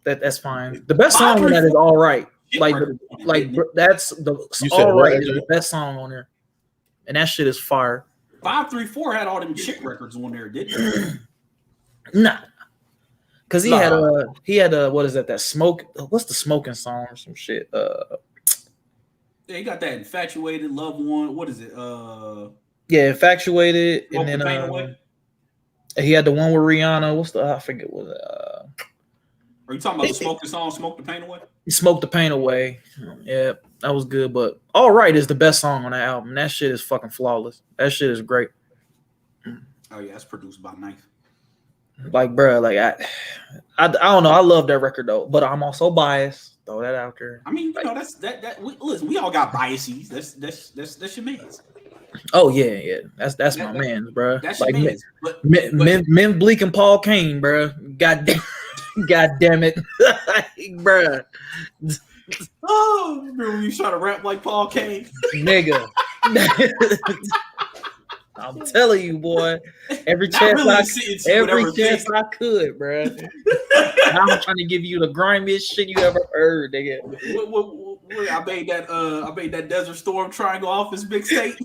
that's fine. The best song on that is All Right. That's the All Right is the best song on there, and that shit is fire. 534 had all them chick records on there, didn't it? Nah, because he had what is that? That smoke. What's the smoking song or some shit? Yeah, he got that Infatuated, Love One. What is it? Yeah, Infatuated, and then Away? He had the one with Rihanna. What's the? I forget what. Are you talking about the smoking song, Smoke the Pain Away? He Smoked the Pain Away. Yeah, that was good. But All Right is the best song on that album. That shit is fucking flawless. That shit is great. Oh yeah, it's produced by Knife. Like, bro, like I don't know. I love that record though, but I'm also biased. Throw that out there. I mean, that's that. Listen, we all got biases. That's your man's. Oh yeah. That's my man, bro. That's like your man's. Men Bleak and Paul Kane, bro. God damn it, bro. Oh, remember when you try to rap like Paul Kane, nigga. I'm telling you, boy. Every chance I could, bro. I'm trying to give you the grimiest shit you ever heard, nigga. I made that Desert Storm Triangle Office mixtape.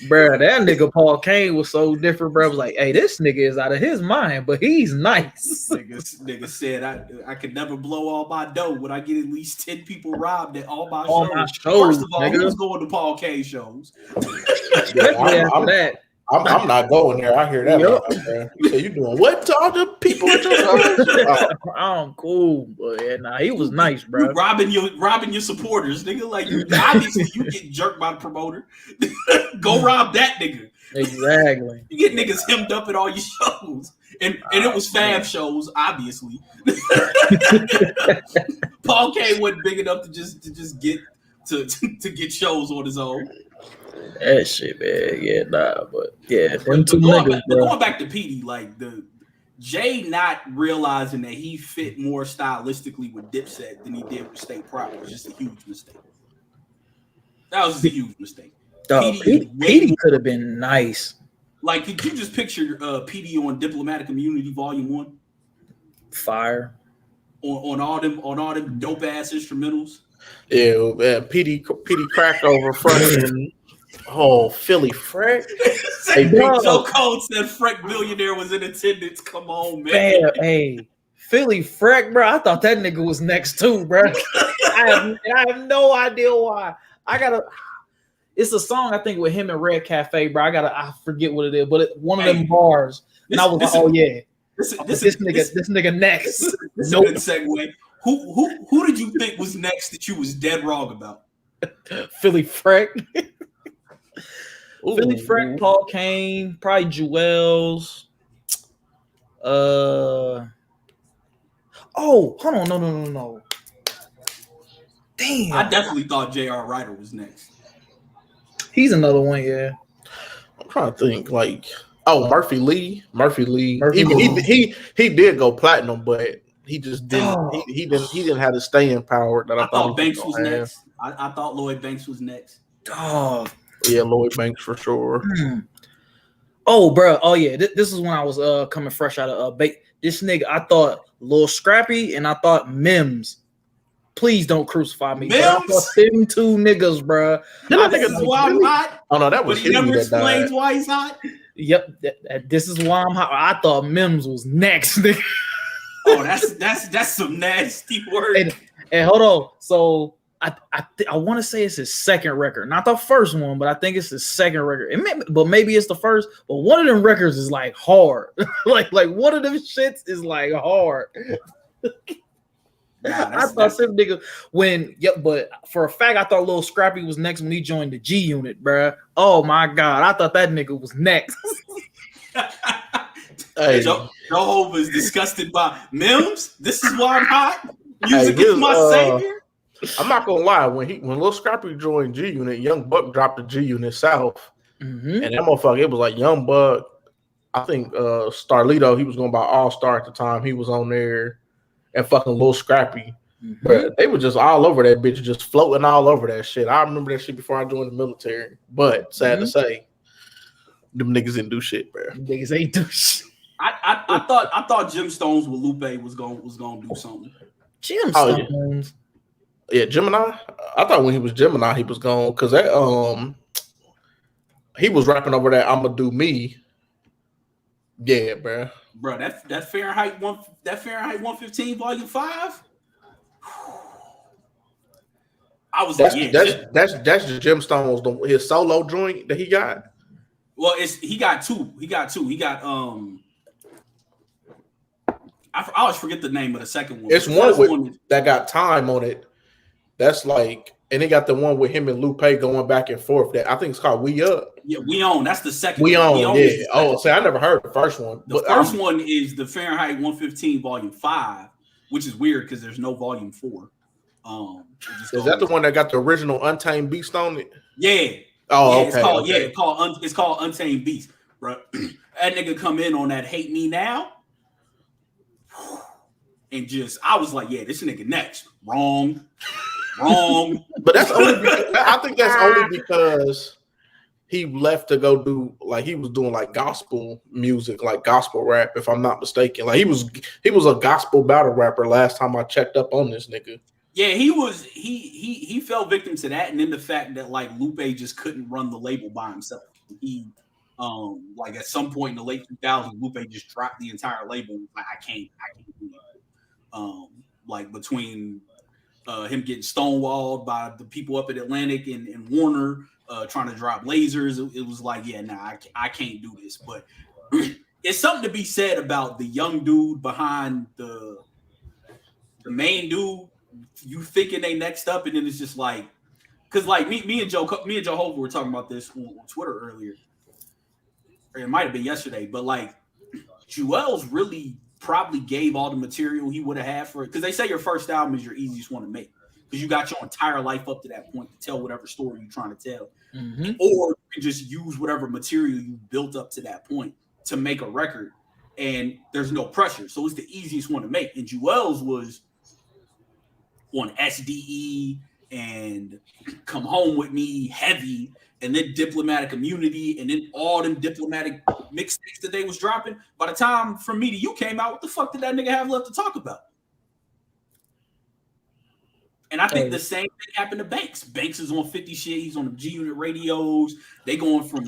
Bro, that nigga Paul Kane was so different, bro. I was like, hey, this nigga is out of his mind, but he's nice. Nigga said I could never blow all my dough when I get at least 10 people robbed at all my shows. First of all, nigga. who's going to Paul Kane shows? Especially after that. I'm not going there. I hear that. Yep. You say you doing what to all the people at your house? I'm cool, but yeah, nah, he was nice, bro. You robbing your supporters, nigga. Like obviously you get jerked by the promoter. Go rob that nigga. Exactly. You get niggas hemmed up at all your shows, and it was fab shows, obviously. Paul Kane wasn't big enough to just get to get shows on his own. That shit, man. Yeah, nah, but yeah. Going back to Petey, like the Jay not realizing that he fit more stylistically with Dipset than he did with State Proper was just a huge mistake. That was just a huge mistake. Petey could have been nice. Like, could you just picture Petey on Diplomatic Immunity Volume 1? Fire. On all them dope ass instrumentals. Yeah, Petey cracked over front and Philly Freck. Big Joe Cole said Freck Billionaire was in attendance. Come on, man. Hey, Philly Freck, bro. I thought that nigga was next too, bro. I have no idea why. It's a song I think with him and Red Cafe, bro. I forget what it is, but one of them bars. And I was like, oh yeah. This nigga next. This is a good segue. Who did you think was next that you was dead wrong about? Philly Freck. Philly Freck, Paul Kane, probably Jewels. Hold on, no. Damn. I definitely thought J.R. Ryder was next. He's another one, yeah. I'm trying to think, Murphy Lee. He did go platinum, but he just didn't. He didn't have the staying power that I thought Banks was next. I thought Lloyd Banks was next. Oh yeah, Lloyd Banks for sure. Oh, bro. Oh yeah, this is when I was coming fresh out of this nigga. I thought Lil Scrappy and I thought Mims. Please don't crucify me. Mims? I thought them two niggas, bro. This is why I'm hot. Oh no, that was he never explains why he's hot. Yep, this is why I'm hot. I thought Mims was next, nigga. Oh, that's some nasty word. And hold on. So I want to say it's his second record, not the first one, but I think it's his second record. But maybe it's the first. But one of them records is like hard. like one of them shits is like hard. I thought some nigga but for a fact I thought Lil Scrappy was next when he joined the G Unit, bro. Oh my god, I thought that nigga was next. Hey. Jehovah is disgusted by Mims. This is why I'm hot. Music is my savior. I'm not gonna lie. When Lil Scrappy joined G Unit, Young Buck dropped the G Unit South, and that motherfucker, it was like Young Buck. I think Starlito, he was going by All Star at the time. He was on there, and fucking Lil Scrappy. But they were just all over that bitch, just floating all over that shit. I remember that shit before I joined the military. But sad to say, them niggas didn't do shit, bro. Niggas ain't do shit. I thought Jim Stones with Lupe was gonna do something. Jim Stones. Yeah, Gemini. I thought when he was Gemini, he was gone because that he was rapping over that "I'ma Do Me." Yeah, bro. Bro, that Fahrenheit 115 Volume 5. I was that's the Jim Stones, his solo joint that he got. Well, he got two. He got I always forget the name of the second one. It's one that got Time on it. That's like, and they got the one with him and Lupe going back and forth. That I think it's called We Up. Yeah, We Own. That's the second. We Own. Yeah. Oh, see, I never heard the first one. The first one is the Fahrenheit 115 Volume 5, which is weird because there's no Volume 4. Is that the one that got the original Untamed Beast on it? Yeah. Oh, yeah, okay. It's called Untamed Beast, bro. That nigga come in on that Hate Me Now, and just I was like, yeah, this nigga next. Wrong. But that's only. I think that's only because he left to go do he was doing gospel music, like gospel rap, if I'm not mistaken. Like he was a gospel battle rapper last time I checked up on this nigga. Yeah, he fell victim to that, and then the fact that Lupe just couldn't run the label by himself. He at some point in the late 2000s, Lupe just dropped the entire label. I can't do it. Between him getting stonewalled by the people up at Atlantic and Warner trying to drop lasers, it was I can't do this. But it's something to be said about the young dude behind the main dude. You thinking they next up, and then it's just because me and Joe Hover were talking about this on Twitter earlier. Or it might have been yesterday, but Juelz really probably gave all the material he would have had for it, because they say your first album is your easiest one to make because you got your entire life up to that point to tell whatever story you're trying to tell, or you can just use whatever material you built up to that point to make a record, and there's no pressure, so it's the easiest one to make. And Juelz was on SDE and Come Home With Me, Heavy, and then Diplomatic Immunity, and then all them Diplomatic mixtapes that they was dropping. By the time From Me to You came out, what the fuck did that nigga have left to talk about? And I think the same thing happened to Banks. Banks is on 50 shit. He's on the G Unit radios. They going from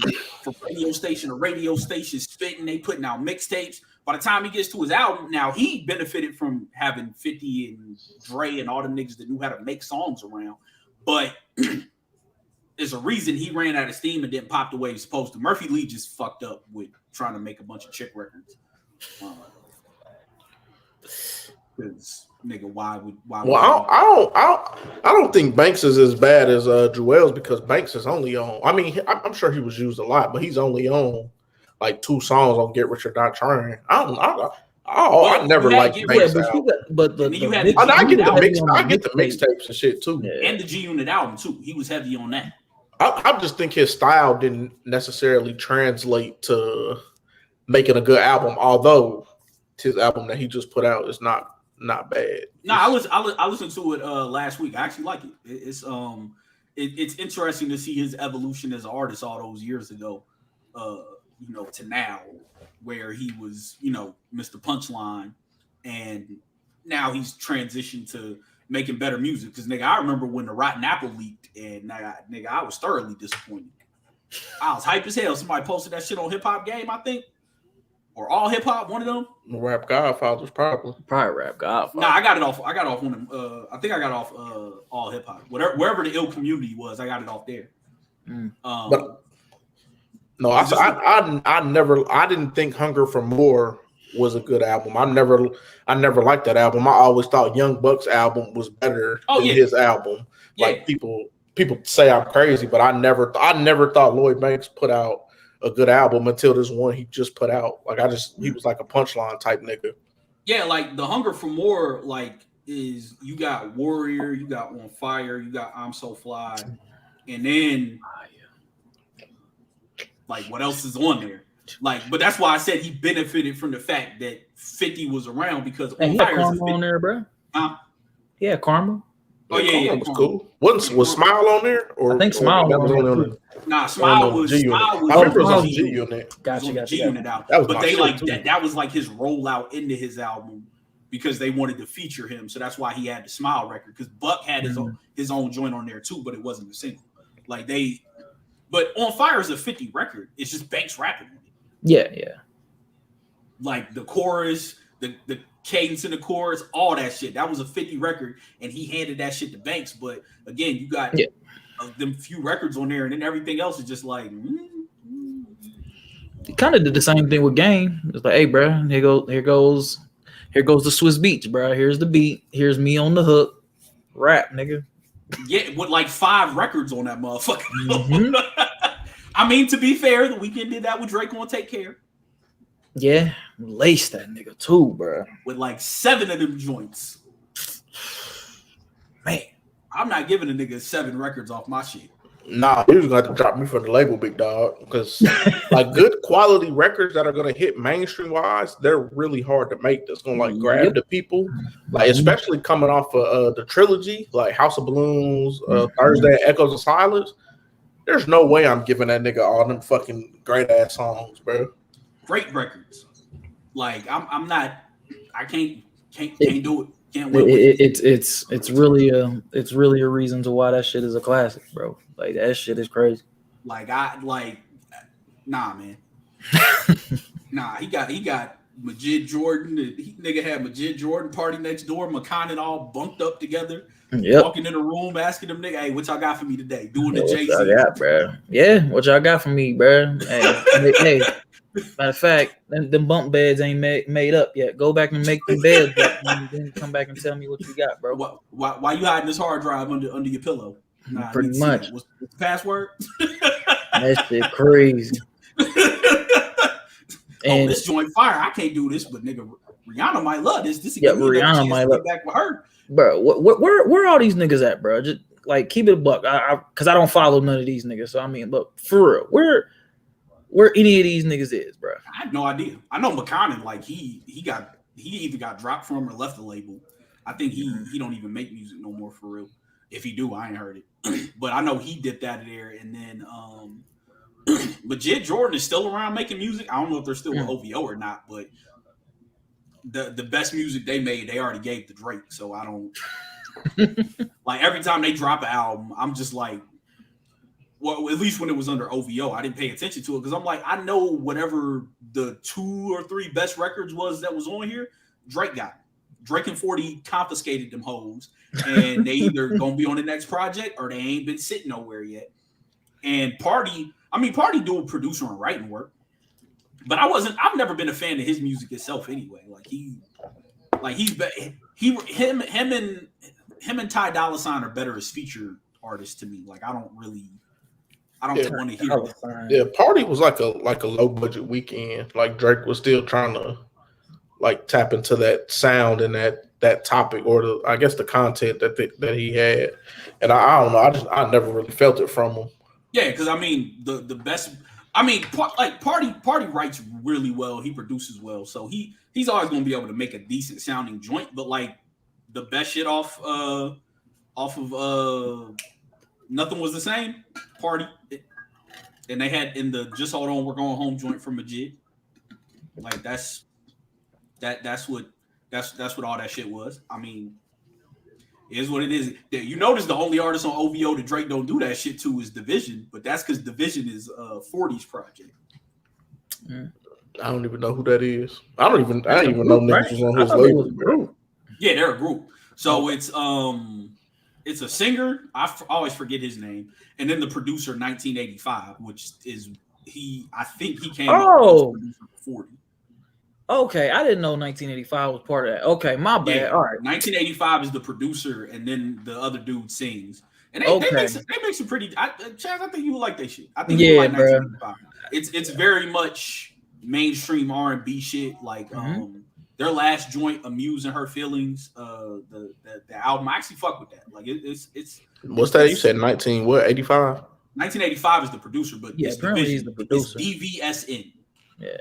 radio station to radio station, spitting. They putting out mixtapes. By the time he gets to his album, now he benefited from having 50 and Dre and all them niggas that knew how to make songs around. But there's a reason he ran out of steam and didn't pop the way he's supposed to. Murphy Lee just fucked up with trying to make a bunch of chick records. Because nigga, why? Well, I don't think Banks is as bad as Juelz, because Banks is only on. I mean, I'm sure he was used a lot, but he's only on 2 songs on Get Rich or Die Trying. I never liked Banks. I get the mixtapes and shit too, and the G Unit album too. He was heavy on that. I just think his style didn't necessarily translate to making a good album, although his album that he just put out is not bad. No, I listened to it last week. I actually like it. It's interesting to see his evolution as an artist all those years ago, to now, where he was, Mr. Punchline, and now he's transitioned to making better music. Because nigga, I remember when the Rotten Apple leaked, and nigga, I was thoroughly disappointed. I was hype as hell. Somebody posted that shit on Hip Hop Game, I think. Or All Hip Hop, one of them. Rap Godfathers, probably Rap Godfather. Nah, I got it off one of them. I think I got it off All Hip Hop. Wherever the ill community was, I got it off there. But no, I didn't think Hunger for More was a good album. I never liked that album. I always thought Young Buck's album was better than his album. Yeah. People say I'm crazy, but I never thought Lloyd Banks put out a good album until this one he just put out. He was like a Punchline type nigga. Yeah, the Hunger for More, is you got Warrior, you got On Fire, you got I'm So Fly, and then like what else is on there? Like, but that's why I said he benefited from the fact that 50 was around because And On he had Fire is a Karma 50. on there, bro. Yeah, Karma. Oh yeah, was cool. Was Smile on there? Or I think Smile that was was only on the Nah, Smile was G Unit. Smile was I remember it was on on G G Unit. Unit. Gotcha. G Unit out. That was But my they shit, like too. that was like his rollout into his album because they wanted to feature him. So that's why he had the Smile record. Because Buck had his own joint on there too, but it wasn't a single. Like but On Fire is a 50 record. It's just Banks rapping on it. Yeah. Like the chorus, the cadence in the chorus, all that shit. That was a 50 record, and he handed that shit to Banks. But again, you got them few records on there, and then everything else is just like. He kind of did the same thing with Game. It's like, hey, bro, here goes the Swiss Beats, bro. Here's the beat. Here's me on the hook. Rap, nigga. Yeah, with like 5 records on that motherfucker. Mm-hmm. I mean, to be fair, The Weeknd did that with Drake on Take Care. Yeah, lace that nigga too, bro. With like 7 of them joints. Man, I'm not giving a nigga 7 records off my shit. Nah, he was going to drop me from the label, big dog, because like good quality records that are going to hit mainstream wise, they're really hard to make. That's going to like grab the people, like especially coming off of the trilogy, like House of Balloons, Thursday, Echoes of Silence. There's no way I'm giving that nigga all them fucking great ass songs, bro. Great records. Like I'm not. I can't do it. Can't win with it. It's really a reason to why that shit is a classic, bro. Like that shit is crazy. Nah, man. Nah, he got Majid Jordan. Nigga had Majid Jordan, Party Next Door, McConnell all bunked up together. Yep. Walking in the room, asking them nigga, hey, what y'all got for me today? Doing the Jay-Z. What y'all got, bro? Yeah, what y'all got for me, bro? Hey, matter of fact, them bunk beds ain't made up yet. Go back and make them beds up, and then come back and tell me what you got, bro. Why you hiding this hard drive under your pillow? Nah, pretty much. What's the password? That shit crazy. And this joint fire. I can't do this, but nigga, Rihanna might love this. Rihanna might love. Get back with her, bro. Where all these niggas at, bro? Just like keep it a buck. Because I don't follow none of these niggas. So I mean, look for real. Where any of these niggas is, bro? I have no idea. I know McConnell, like he either got dropped from or left the label. I think he don't even make music no more for real. If he do, I ain't heard it. But I know he dipped out of there, and then Majid Jordan is still around making music. I don't know if they're still with OVO or not, but the best music they made, they already gave to Drake. So I don't like every time they drop an album, I'm just like, well, at least when it was under OVO, I didn't pay attention to it because I'm like, I know whatever the 2 or 3 best records was that was on here, Drake got it. Drake and 40 confiscated them hoes, and they either gonna be on the next project or they ain't been sitting nowhere yet. And Party doing producer and writing work, but I've never been a fan of his music itself anyway. Him and Ty Dolla $ign are better as featured artists to me. Like I don't want to hear that. Yeah, Party was like a low budget weekend. Like Drake was still trying to like tap into that sound and that topic or the content that he had. And I don't know. I never really felt it from him. Yeah, because I mean the best. I mean, Party writes really well. He produces well, so he's always gonna be able to make a decent sounding joint. But like the best shit off of Nothing Was the Same, Party, and they had in the Just Hold On, We're Going Home joint from Majid. Like that's what all that shit was. I mean, it is what it is. You notice the only artist on OVO that Drake don't do that shit to is Division, but that's because Division is 40's project. I don't even know who that is. I didn't even know niggas was on his label. Yeah, they're a group. So it's a singer. I always forget his name, and then the producer 1985, which is I think he came up with 40. Okay, I didn't know 1985 was part of that. Okay, my bad. Yeah, all right. 1985 is the producer, and then the other dude sings. And they make some pretty. Chaz, I think you would like that shit. I think you would like 1985. It's very much mainstream R&B shit. Like their last joint, Amusing Her Feelings, the album, I actually fuck with that. Like it's what's that? You said 1985? 1985 is the producer, but Yeah, apparently he's the producer. It's DVSN. Yeah.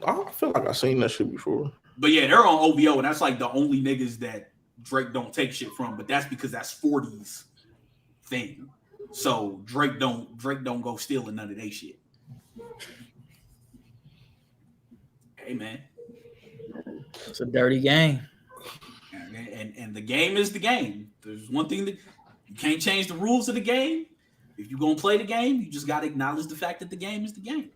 I feel like I've seen that shit before. But yeah, they're on OVO, and that's like the only niggas that Drake don't take shit from. But that's because that's 40s thing. So Drake don't go stealing none of they shit. Hey man, it's a dirty game. And the game is the game. There's one thing that you can't change the rules of the game. If you're gonna play the game, you just gotta acknowledge the fact that the game is the game.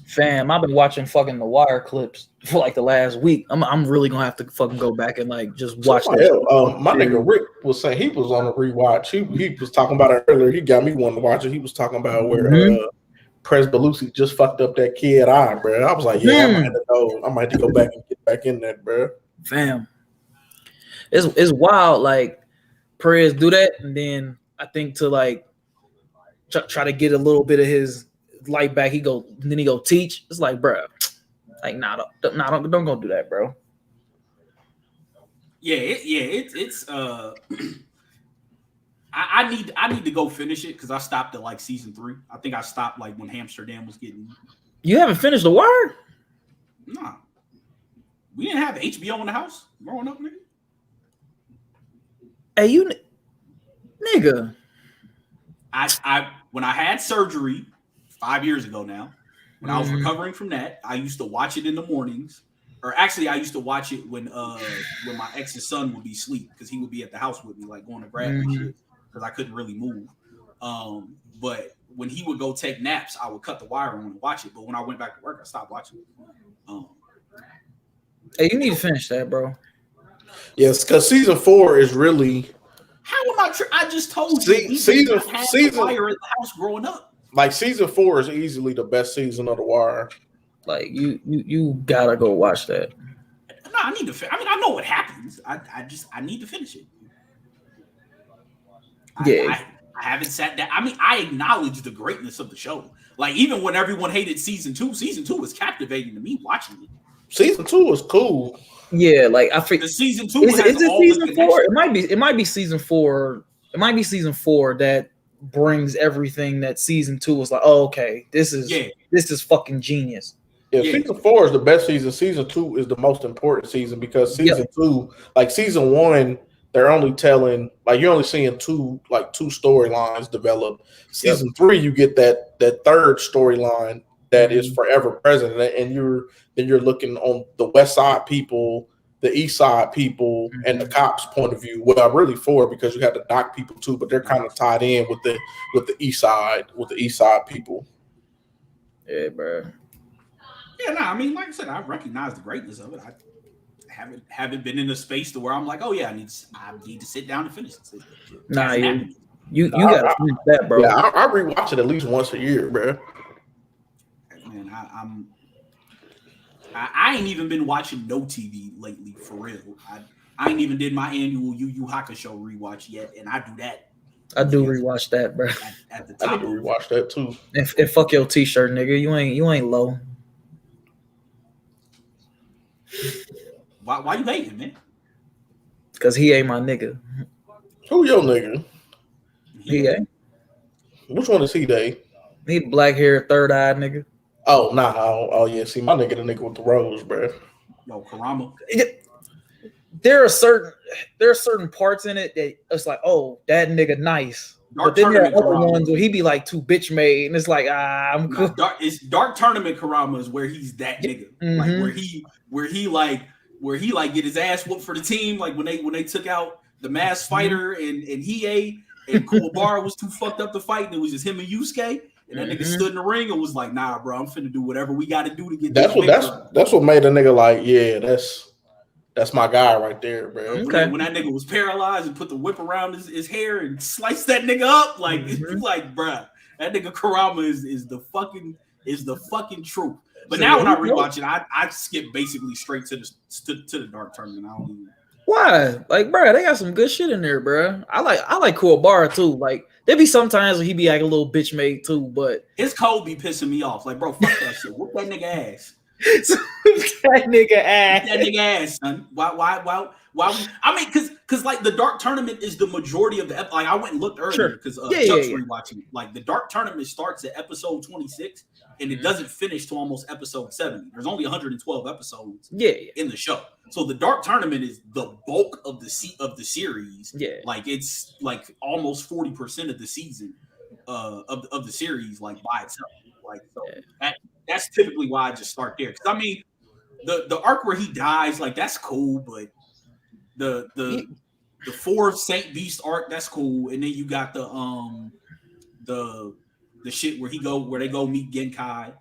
Fam, I've been watching fucking The Wire clips for like the last week. I'm really gonna have to fucking go back and like just watch that. My nigga Rick was saying he was on a rewatch. He was talking about it earlier. He got me wanting to watch it. He was talking about where Prez Belusi just fucked up that kid eye, bro. I was like, yeah, I might have to go back and get back in that, bro. Fam, it's wild. Like Prez do that, and then I think to like try to get a little bit of his light back, he go teach. It's like, bro, like don't go do that, bro. It's I need to go finish it because I stopped at like season 3. I think I stopped like when Amsterdam was getting. You haven't finished The Wire? Nah, we didn't have HBO in the house growing up, nigga. Hey, you nigga. I when I had surgery 5 years ago now, when I was recovering from that, I used to watch it in the mornings. Or actually, I used to watch it when my ex's son would be asleep because he would be at the house with me, like going to grab me shit because I couldn't really move. But when he would go take naps, I would cut The Wire on and watch it. But when I went back to work, I stopped watching it. Hey, you need to finish that, bro. Yes, because season 4 is really. How am I? I just told you. Season Wire in the house growing up. Like season 4 is easily the best season of The Wire. Like you gotta go watch that. No, I need to. I mean, I know what happens. I need to finish it. I haven't sat down. I mean, I acknowledge the greatness of the show. Like even when everyone hated season 2 was captivating to me watching it. Season 2 was cool. Yeah, like I think the season 2 is it season 4? It might be season 4. It might be season 4 that brings everything that season 2 was like. Oh, okay, this is fucking genius. Yeah, season 4 is the best season. Season 2 is the most important season because season 2, like season 1, they're only telling you're only seeing two storylines develop. Season 3, you get that third storyline that is forever present, and you're looking on the West Side people, the East Side people, and the cops' point of view. Well, really 4 because you have the dock people too, but they're kind of tied in with the East Side people. Yeah, bro. Yeah, no, I mean, like I said, I recognize the greatness of it. I haven't been in a space to where I'm like, oh yeah, I need to sit down and finish it. Nah, you gotta finish that, bro. Yeah, I rewatch it at least once a year, bro. Man, I ain't even been watching no TV lately for real. I ain't even did my annual Yu Yu Hakusho rewatch yet, and I do that. I do rewatch that, bro. At the top, I do rewatch that too. And fuck your t-shirt, nigga. You ain't low. Why you hating, man? Because he ain't my nigga. Who your nigga? He ain't. Which one is he, Dave? He black hair, third eye nigga. Oh, nah. Oh, yeah. See, my nigga, the nigga with the rose, bro. Yo, Kurama. There are certain parts in it that it's like, oh, that nigga nice. But then there are other ones where he be like too bitch made, and it's like, I'm cool. It's Dark Tournament Kurama is where he's that nigga, like where he get his ass whooped for the team, like when they took out the Masked Fighter and Hiei and Kuwabara was too fucked up to fight, and it was just him and Yusuke, and that nigga stood in the ring and was like, nah, bro, I'm finna do whatever we got to do to get. That's what made a nigga like, yeah, that's my guy right there, bro. Okay. When that nigga was paralyzed and put the whip around his hair and sliced that nigga up, like it's like, bruh, that nigga Kurama is the fucking truth. But so now when I rewatch it, I skip basically straight to the Dark Tournament. I don't even. Why? Like, bruh, they got some good shit in there, bruh. I like Kuwabara too. Like, there be sometimes where he be like a little bitch made too, but his code be pissing me off. Like, bro, fuck that shit. Whoop that nigga ass. That nigga ass. That nigga ass, son. Why? I mean, because like the Dark Tournament is the majority of the like I went and looked earlier because Chuck's rewatching it. Like the Dark Tournament starts at episode 26 and it doesn't finish to almost episode 70. There's only 112 episodes in the show. So the Dark Tournament is the bulk of the series. Yeah. Like it's like almost 40% of the season of the series like by itself. Like so that's typically why I just start there. Because I mean the arc where he dies, like that's cool, but the fourth Saint Beast arc, that's cool. And then you got the shit where they go meet Genkai.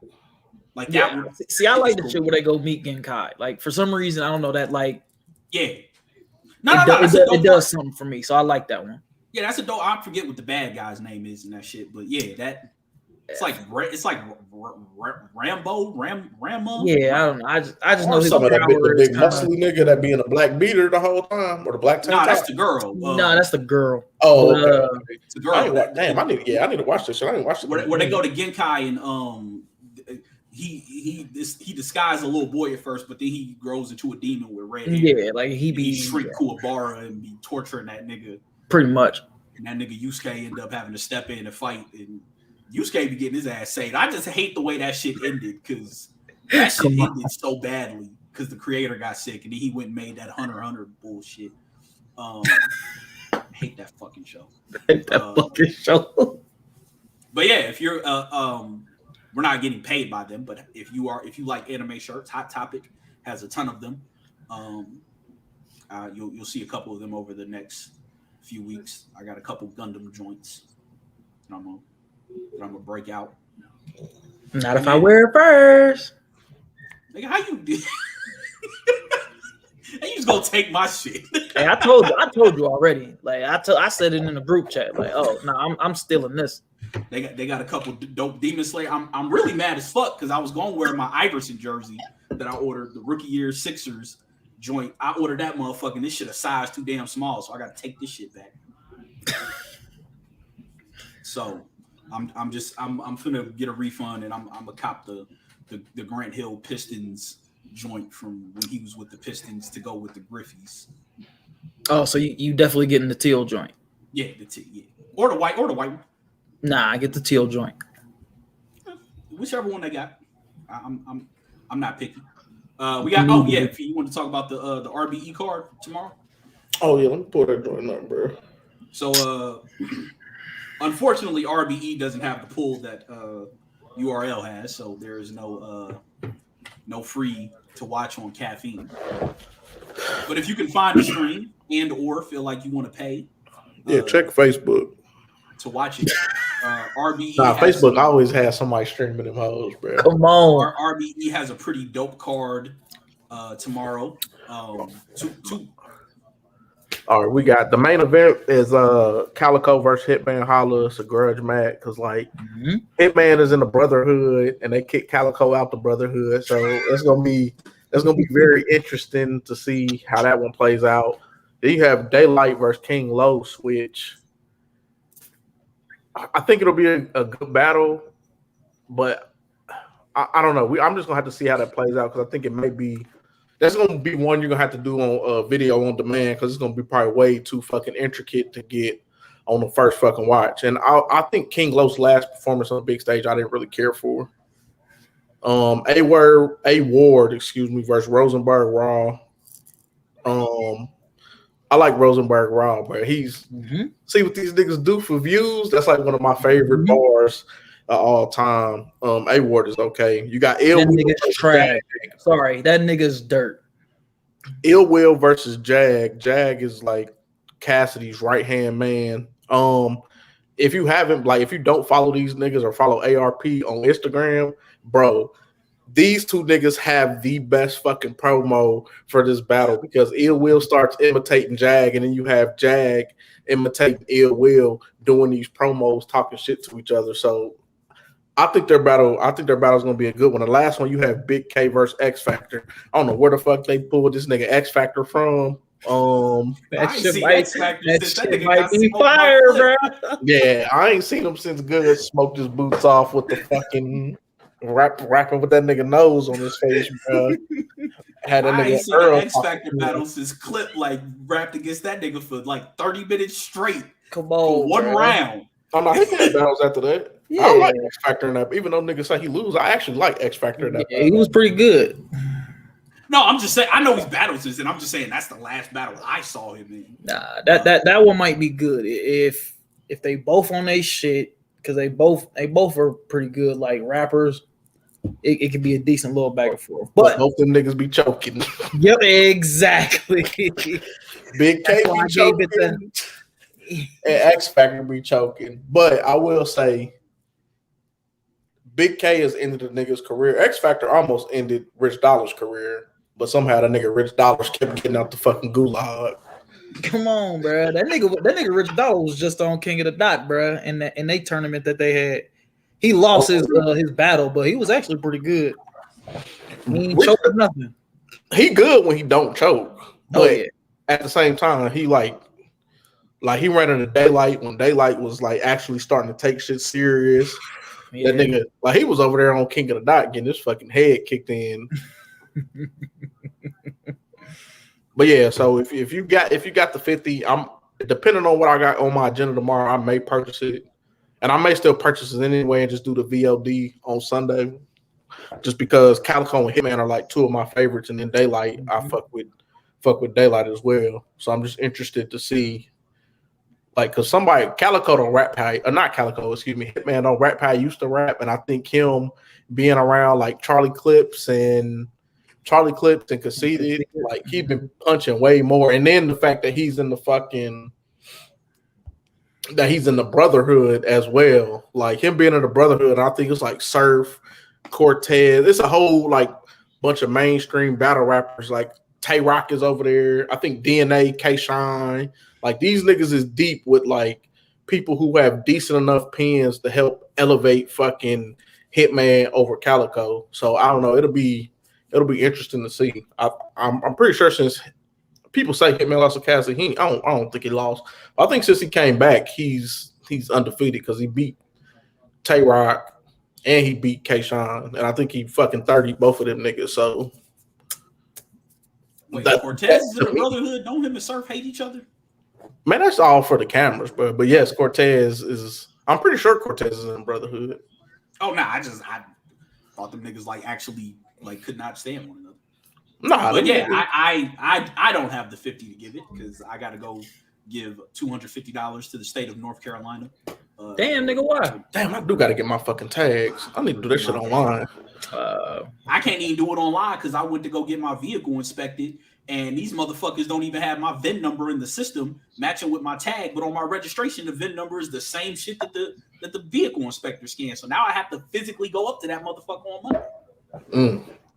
Like that one. See, I like the shit where they go meet Genkai. Like for some reason, I don't know that like it does something for me. So I like that one. Yeah, that's a dope. I forget what the bad guy's name is and that shit, but yeah, it's like Rambo. Yeah, I don't know. I just know his some of that the big kinda... muscly nigga that be in a black beater the whole time or the black tank. Nah, that's the girl. That's the girl. Oh, okay. It's the girl. I need to watch this shit. I didn't watch it. Where they go to Genkai and he disguised a little boy at first, but then he grows into a demon with red hair. Yeah, like he shrink Kuwabara and be torturing that nigga. Pretty much. And that nigga Yusuke end up having to step in and fight, and Yusuke be getting his ass saved. I just hate the way that shit ended because that shit ended so badly because the creator got sick and then he went and made that Hunter x Hunter bullshit. Hate that fucking show. But yeah, if you're we're not getting paid by them, but if you like anime shirts, Hot Topic has a ton of them. You'll see a couple of them over the next few weeks. I got a couple Gundam joints that I'm gonna break out. Not if I wear it first. Nigga, how you did? And you just gonna take my shit? Hey, I told you already. Like I said it in the group chat. Like, oh no, I'm stealing this. They got a couple dope Demon Slayer. I'm really mad as fuck because I was gonna wear my Iverson jersey that I ordered, the rookie year Sixers joint. I ordered that motherfucker. And this shit a size too damn small, so I gotta take this shit back. So I'm finna get a refund and I'm gonna cop the Grant Hill Pistons joint from when he was with the Pistons to go with the Griffies. Oh, so you definitely getting the teal joint? Yeah, or the white one. Nah, I get the teal joint. Whichever one they got. I'm not picky. We got if you want to talk about the RBE card tomorrow. Oh yeah, let me pull that joint up, bro. So unfortunately RBE doesn't have the pull that URL has, so there is no free to watch on Caffeine. But if you can find a stream and or feel like you want to pay, check Facebook to watch it. RBE. Nah, Facebook always has somebody streaming them hoes, bro. Come on. RBE has a pretty dope card tomorrow. Two. All right, we got the main event is Calico versus Hitman Holla. It's a grudge match because Hitman is in the Brotherhood and they kick Calico out the Brotherhood, so it's gonna be very interesting to see how that one plays out. Then you have Daylight versus King Los, which I think it'll be a good battle, but I don't know. I'm just gonna have to see how that plays out because I think it may be. That's gonna be one you're gonna have to do on video on demand because it's gonna be probably way too fucking intricate to get on the first fucking watch. And I think King Los' last performance on the big stage I didn't really care for. A Ward, versus Rosenberg Raw. I like Rosenberg Raw, but he's see what these niggas do for views. That's like one of my favorite bars of all time. A Ward is okay. You got Ill Will versus trash. Sorry, that nigga's dirt. Ill Will versus Jag. Jag is like Cassidy's right hand man. If you don't follow these niggas or follow ARP on Instagram, bro, these two niggas have the best fucking promo for this battle because Ill Will starts imitating Jag, and then you have Jag imitating Ill Will doing these promos, talking shit to each other. So I think their battle is gonna be a good one. The last one you have Big K versus X Factor. I don't know where the fuck they pulled this nigga X Factor from. That shit might be fire, bro. Yeah, I ain't seen him since Good smoked his boots off with the fucking rapping with that nigga nose on his face, bro. Had a I nigga ain't seen Earl the X Factor talking. battle since Clip like rapped against that nigga for like 30 minutes straight Come for on, one bro. round. Oh no, he did battles after that. Yeah. I like X Factor in that. Even though niggas say he lose, I actually like X Factor in that. Yeah, he was pretty good. No, I'm just saying. I know he's battled since, and I'm just saying that's the last battle I saw him in. Nah, that one might be good if they both on their shit, because they both are pretty good like rappers. It could be a decent little back and forth. But both them niggas be choking. Yep, exactly. Big K be choking. And X Factor be choking. But I will say, Big K has ended the nigga's career. X Factor almost ended Rich Dollar's career, but somehow the nigga Rich Dollars kept getting out the fucking gulag. Come on, bro. That nigga Rich Dollar was just on King of the Dot, bro. In they tournament that they had, he lost his battle, but he was actually pretty good. He ain't choked or nothing. He good when he don't choke, but yeah. At the same time, he like he ran into Daylight when Daylight was like actually starting to take shit serious. Yeah. That nigga, like he was over there on King of the Dot getting his fucking head kicked in. But yeah, so if you got the 50, I'm depending on what I got on my agenda tomorrow, I may purchase it, and I may still purchase it anyway and just do the VOD on Sunday, just because Calico and Hitman are like two of my favorites, and then Daylight I fuck with Daylight as well. So I'm just interested to see, like, cause Calico don't rap how, or not Calico, excuse me, Hitman don't rap how he used to rap, and I think him being around like Charlie Clips and Conceited, like he's been punching way more. And then the fact that he's in the Brotherhood as well, like him being in the Brotherhood, I think it's like Surf, Cortez, it's a whole like bunch of mainstream battle rappers. Like Tay Rock is over there. I think DNA, K-Shine, like these niggas is deep with like people who have decent enough pens to help elevate fucking Hitman over Calico. So I don't know, it'll be interesting to see. I'm pretty sure since people say Hitman lost to Cassidy, I don't think he lost. I think since he came back, he's undefeated because he beat Tay Rock and he beat K-Shine, and I think he fucking 30 both of them niggas. So wait, Cortez is in the Brotherhood. Don't him and Surf hate each other? Man, that's all for the cameras, but yes, Cortez is. I'm pretty sure Cortez is in the Brotherhood. Oh no, I thought them niggas like actually like could not stand one another. Nah, but yeah, I don't have the 50 to give it because I got to go give $250 to the state of North Carolina. Damn, nigga, why? Damn, I do got to get my fucking tags. I need to do this shit online. I can't even do it online because I went to go get my vehicle inspected, and these motherfuckers don't even have my VIN number in the system matching with my tag. But on my registration, the VIN number is the same shit that the vehicle inspector scans. So now I have to physically go up to that motherfucker on Monday.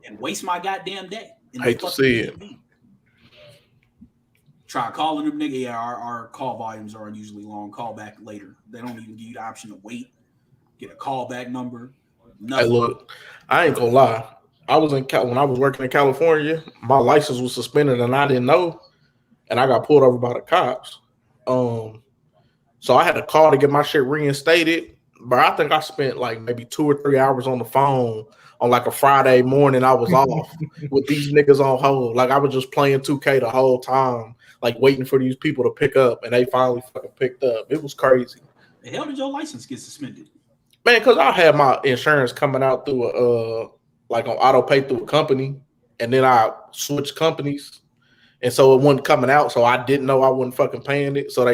And waste my goddamn day. Hate to see it. Try calling them, nigga. Yeah, our call volumes are unusually long. Call back later. They don't even give you the option to wait. Get a callback number. Nothing. Hey, look, I ain't gonna lie. When I was working in California, my license was suspended and I didn't know, and I got pulled over by the cops. So I had to call to get my shit reinstated. But I think I spent like maybe 2 or 3 hours on the phone on like a Friday morning. I was off with these niggas on hold. Like I was just playing 2K the whole time, like waiting for these people to pick up, and they finally fucking picked up. It was crazy. The hell did your license get suspended? Man, because I had my insurance coming out through like on auto pay through a company, and then I switched companies, and so it wasn't coming out. So I didn't know I wasn't fucking paying it. So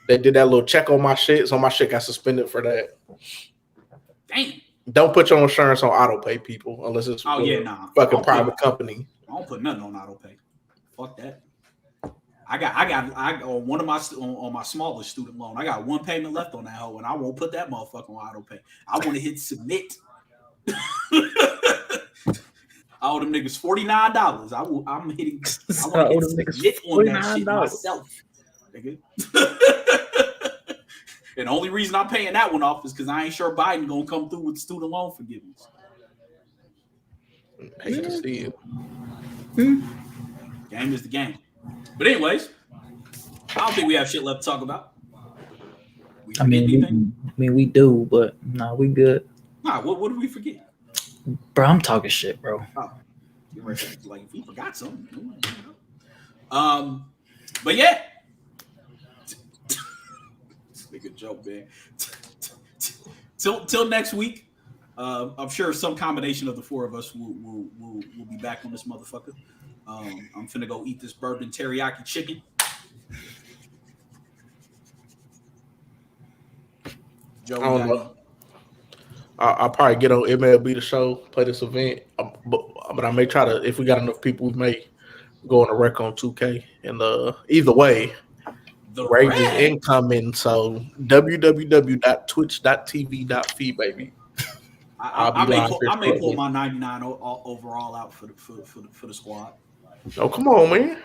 they did that little check on my shit, so my shit got suspended for that. Damn. Don't put your insurance on auto pay, people, unless it's fucking private company. I don't put nothing on auto pay. Fuck that. I got on one of my on my smallest student loan. I got one payment left on that hoe, and I won't put that motherfucker on auto pay. I want to hit submit. I owe them niggas $49. I'm hitting. I want to hit submit on that shit myself. Nigga. And the only reason I'm paying that one off is because I ain't sure Biden gonna come through with student loan forgiveness. Hate to see it. Game is the game. But anyways, I don't think we have shit left to talk about. We do, but nah, we good. Nah, what did we forget? Bro, I'm talking shit, bro. Oh, like if we forgot something. But yeah. This nigga joke, man. Till next week. I'm sure some combination of the four of us will be back on this motherfucker. I'm finna go eat this bourbon teriyaki chicken. Joe, I don't know. I'll probably get on MLB The Show, play this event, but I may try to, if we got enough people, we may go on a rec on 2K. And either way, the rage is incoming. So www.twitch.tv.feed, baby. I may pull my 99 overall out for the squad. Oh, come on, man!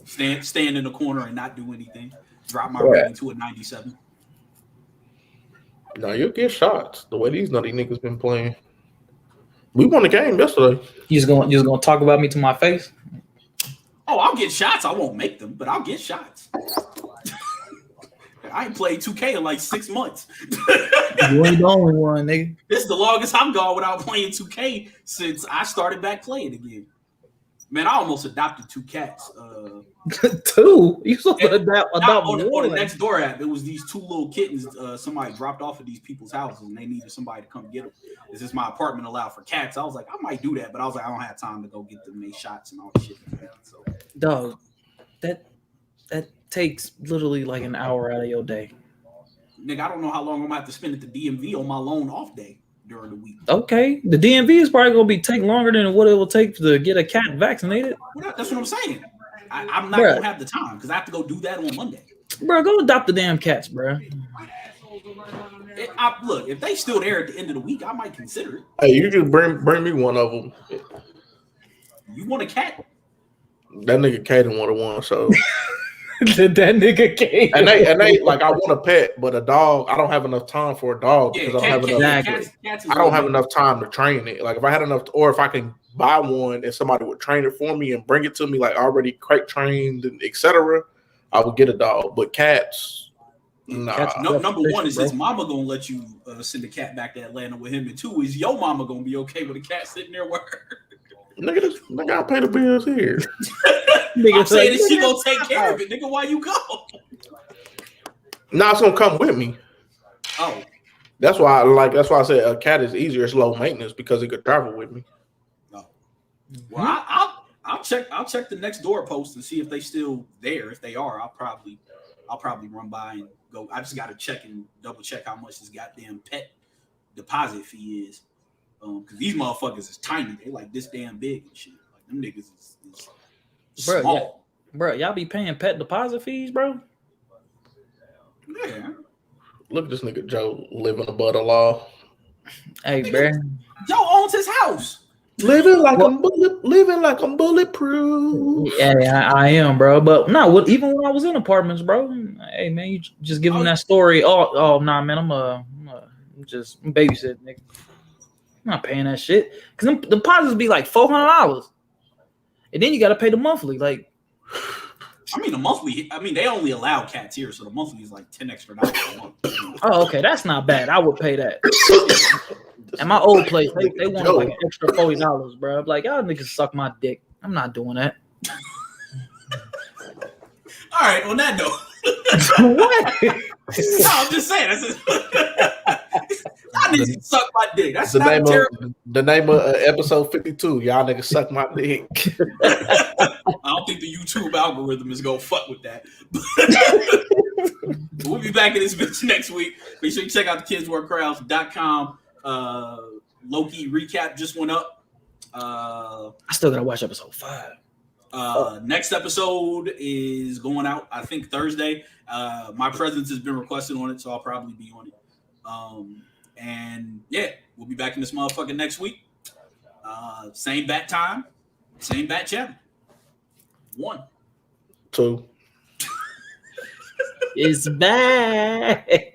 Stand in the corner and not do anything. Drop my rating to a 97. No, you'll get shots. The way these nutty niggas been playing. We won the game yesterday. You just gonna talk about me to my face? Oh, I'll get shots. I won't make them, but I'll get shots. I ain't played 2K in like 6 months. You ain't the only one, nigga. This is the longest I'm gone without playing 2K since I started back playing again. Man, I almost adopted 2 cats. 2? You supposed to adopt on the Next Door app. It was these 2 little kittens. Somebody dropped off at these people's houses, and they needed somebody to come get them. This is my apartment allowed for cats. I was like, I might do that, but I was like, I don't have time to go get them their shots and all that shit. So, dog, that takes literally like an hour out of your day. Nigga, I don't know how long I'm gonna have to spend at the DMV on my lone off day during the week. Okay, the DMV is probably gonna take longer than what it will take to get a cat vaccinated. Well, that's what I'm saying. I'm not gonna have the time because I have to go do that on Monday. Bro, go adopt the damn cats, bro. Look, if they still there at the end of the week, I might consider it. Hey, you just bring me one of them. You want a cat? That nigga Kaden would have won, so. That nigga Kaden. And they like, I want a pet, but a dog, I don't have enough time for a dog because I don't have enough time to train it. Like if I had enough, or if I can buy one and somebody would train it for me and bring it to me like already crate trained and etc., I would get a dog. But cats, nah. Number one is his mama gonna let you send a cat back to Atlanta with him, and 2 is your mama gonna be okay with a cat sitting there with her. Nigga, I pay the bills here. I'm saying that she gonna take care of it, nigga. Why you go? Nah, it's gonna come with me. Oh, that's why I said a cat is easier. It's low maintenance because it could travel with me. No. Well, I'll check the Next Door post and see if they still there. If they are, I'll probably run by and go. I just gotta check and double check how much this goddamn pet deposit fee is. Because these motherfuckers is tiny. They like this damn big and shit. Like them niggas is small. Bro, y'all be paying pet deposit fees, bro? Yeah. Look at this nigga Joe living above the law. Hey, bro. Joe owns his house. Living like I'm bulletproof. Yeah, I am, bro. But no, even when I was in apartments, bro. Hey, man, you just give them that story. Oh, nah, man, I'm just babysitting, nigga. I'm not paying that shit because them deposits be like $400, and then you got to pay the monthly. Like, I mean, the monthly. I mean, they only allow cats here, so the monthly is like $10 extra a month. Oh, okay, that's not bad. I would pay that. At my old place, they want like an extra $40, bro. I'm like, y'all niggas suck my dick. I'm not doing that. All right, on that note. What? No, I'm just saying. I need to suck my dick. That's the name of episode 52. Y'all niggas suck my dick. I don't think the YouTube algorithm is gonna fuck with that. We'll be back in this bitch next week. Make sure you check out the kidsworkcrowds.com. Loki recap just went up. I still gotta watch episode 5. Next episode is going out, I think, Thursday. My presence has been requested on it, so I'll probably be on it. And yeah, we'll be back in this motherfucker next week. Same bat time, same bat channel. 1. 2. It's back.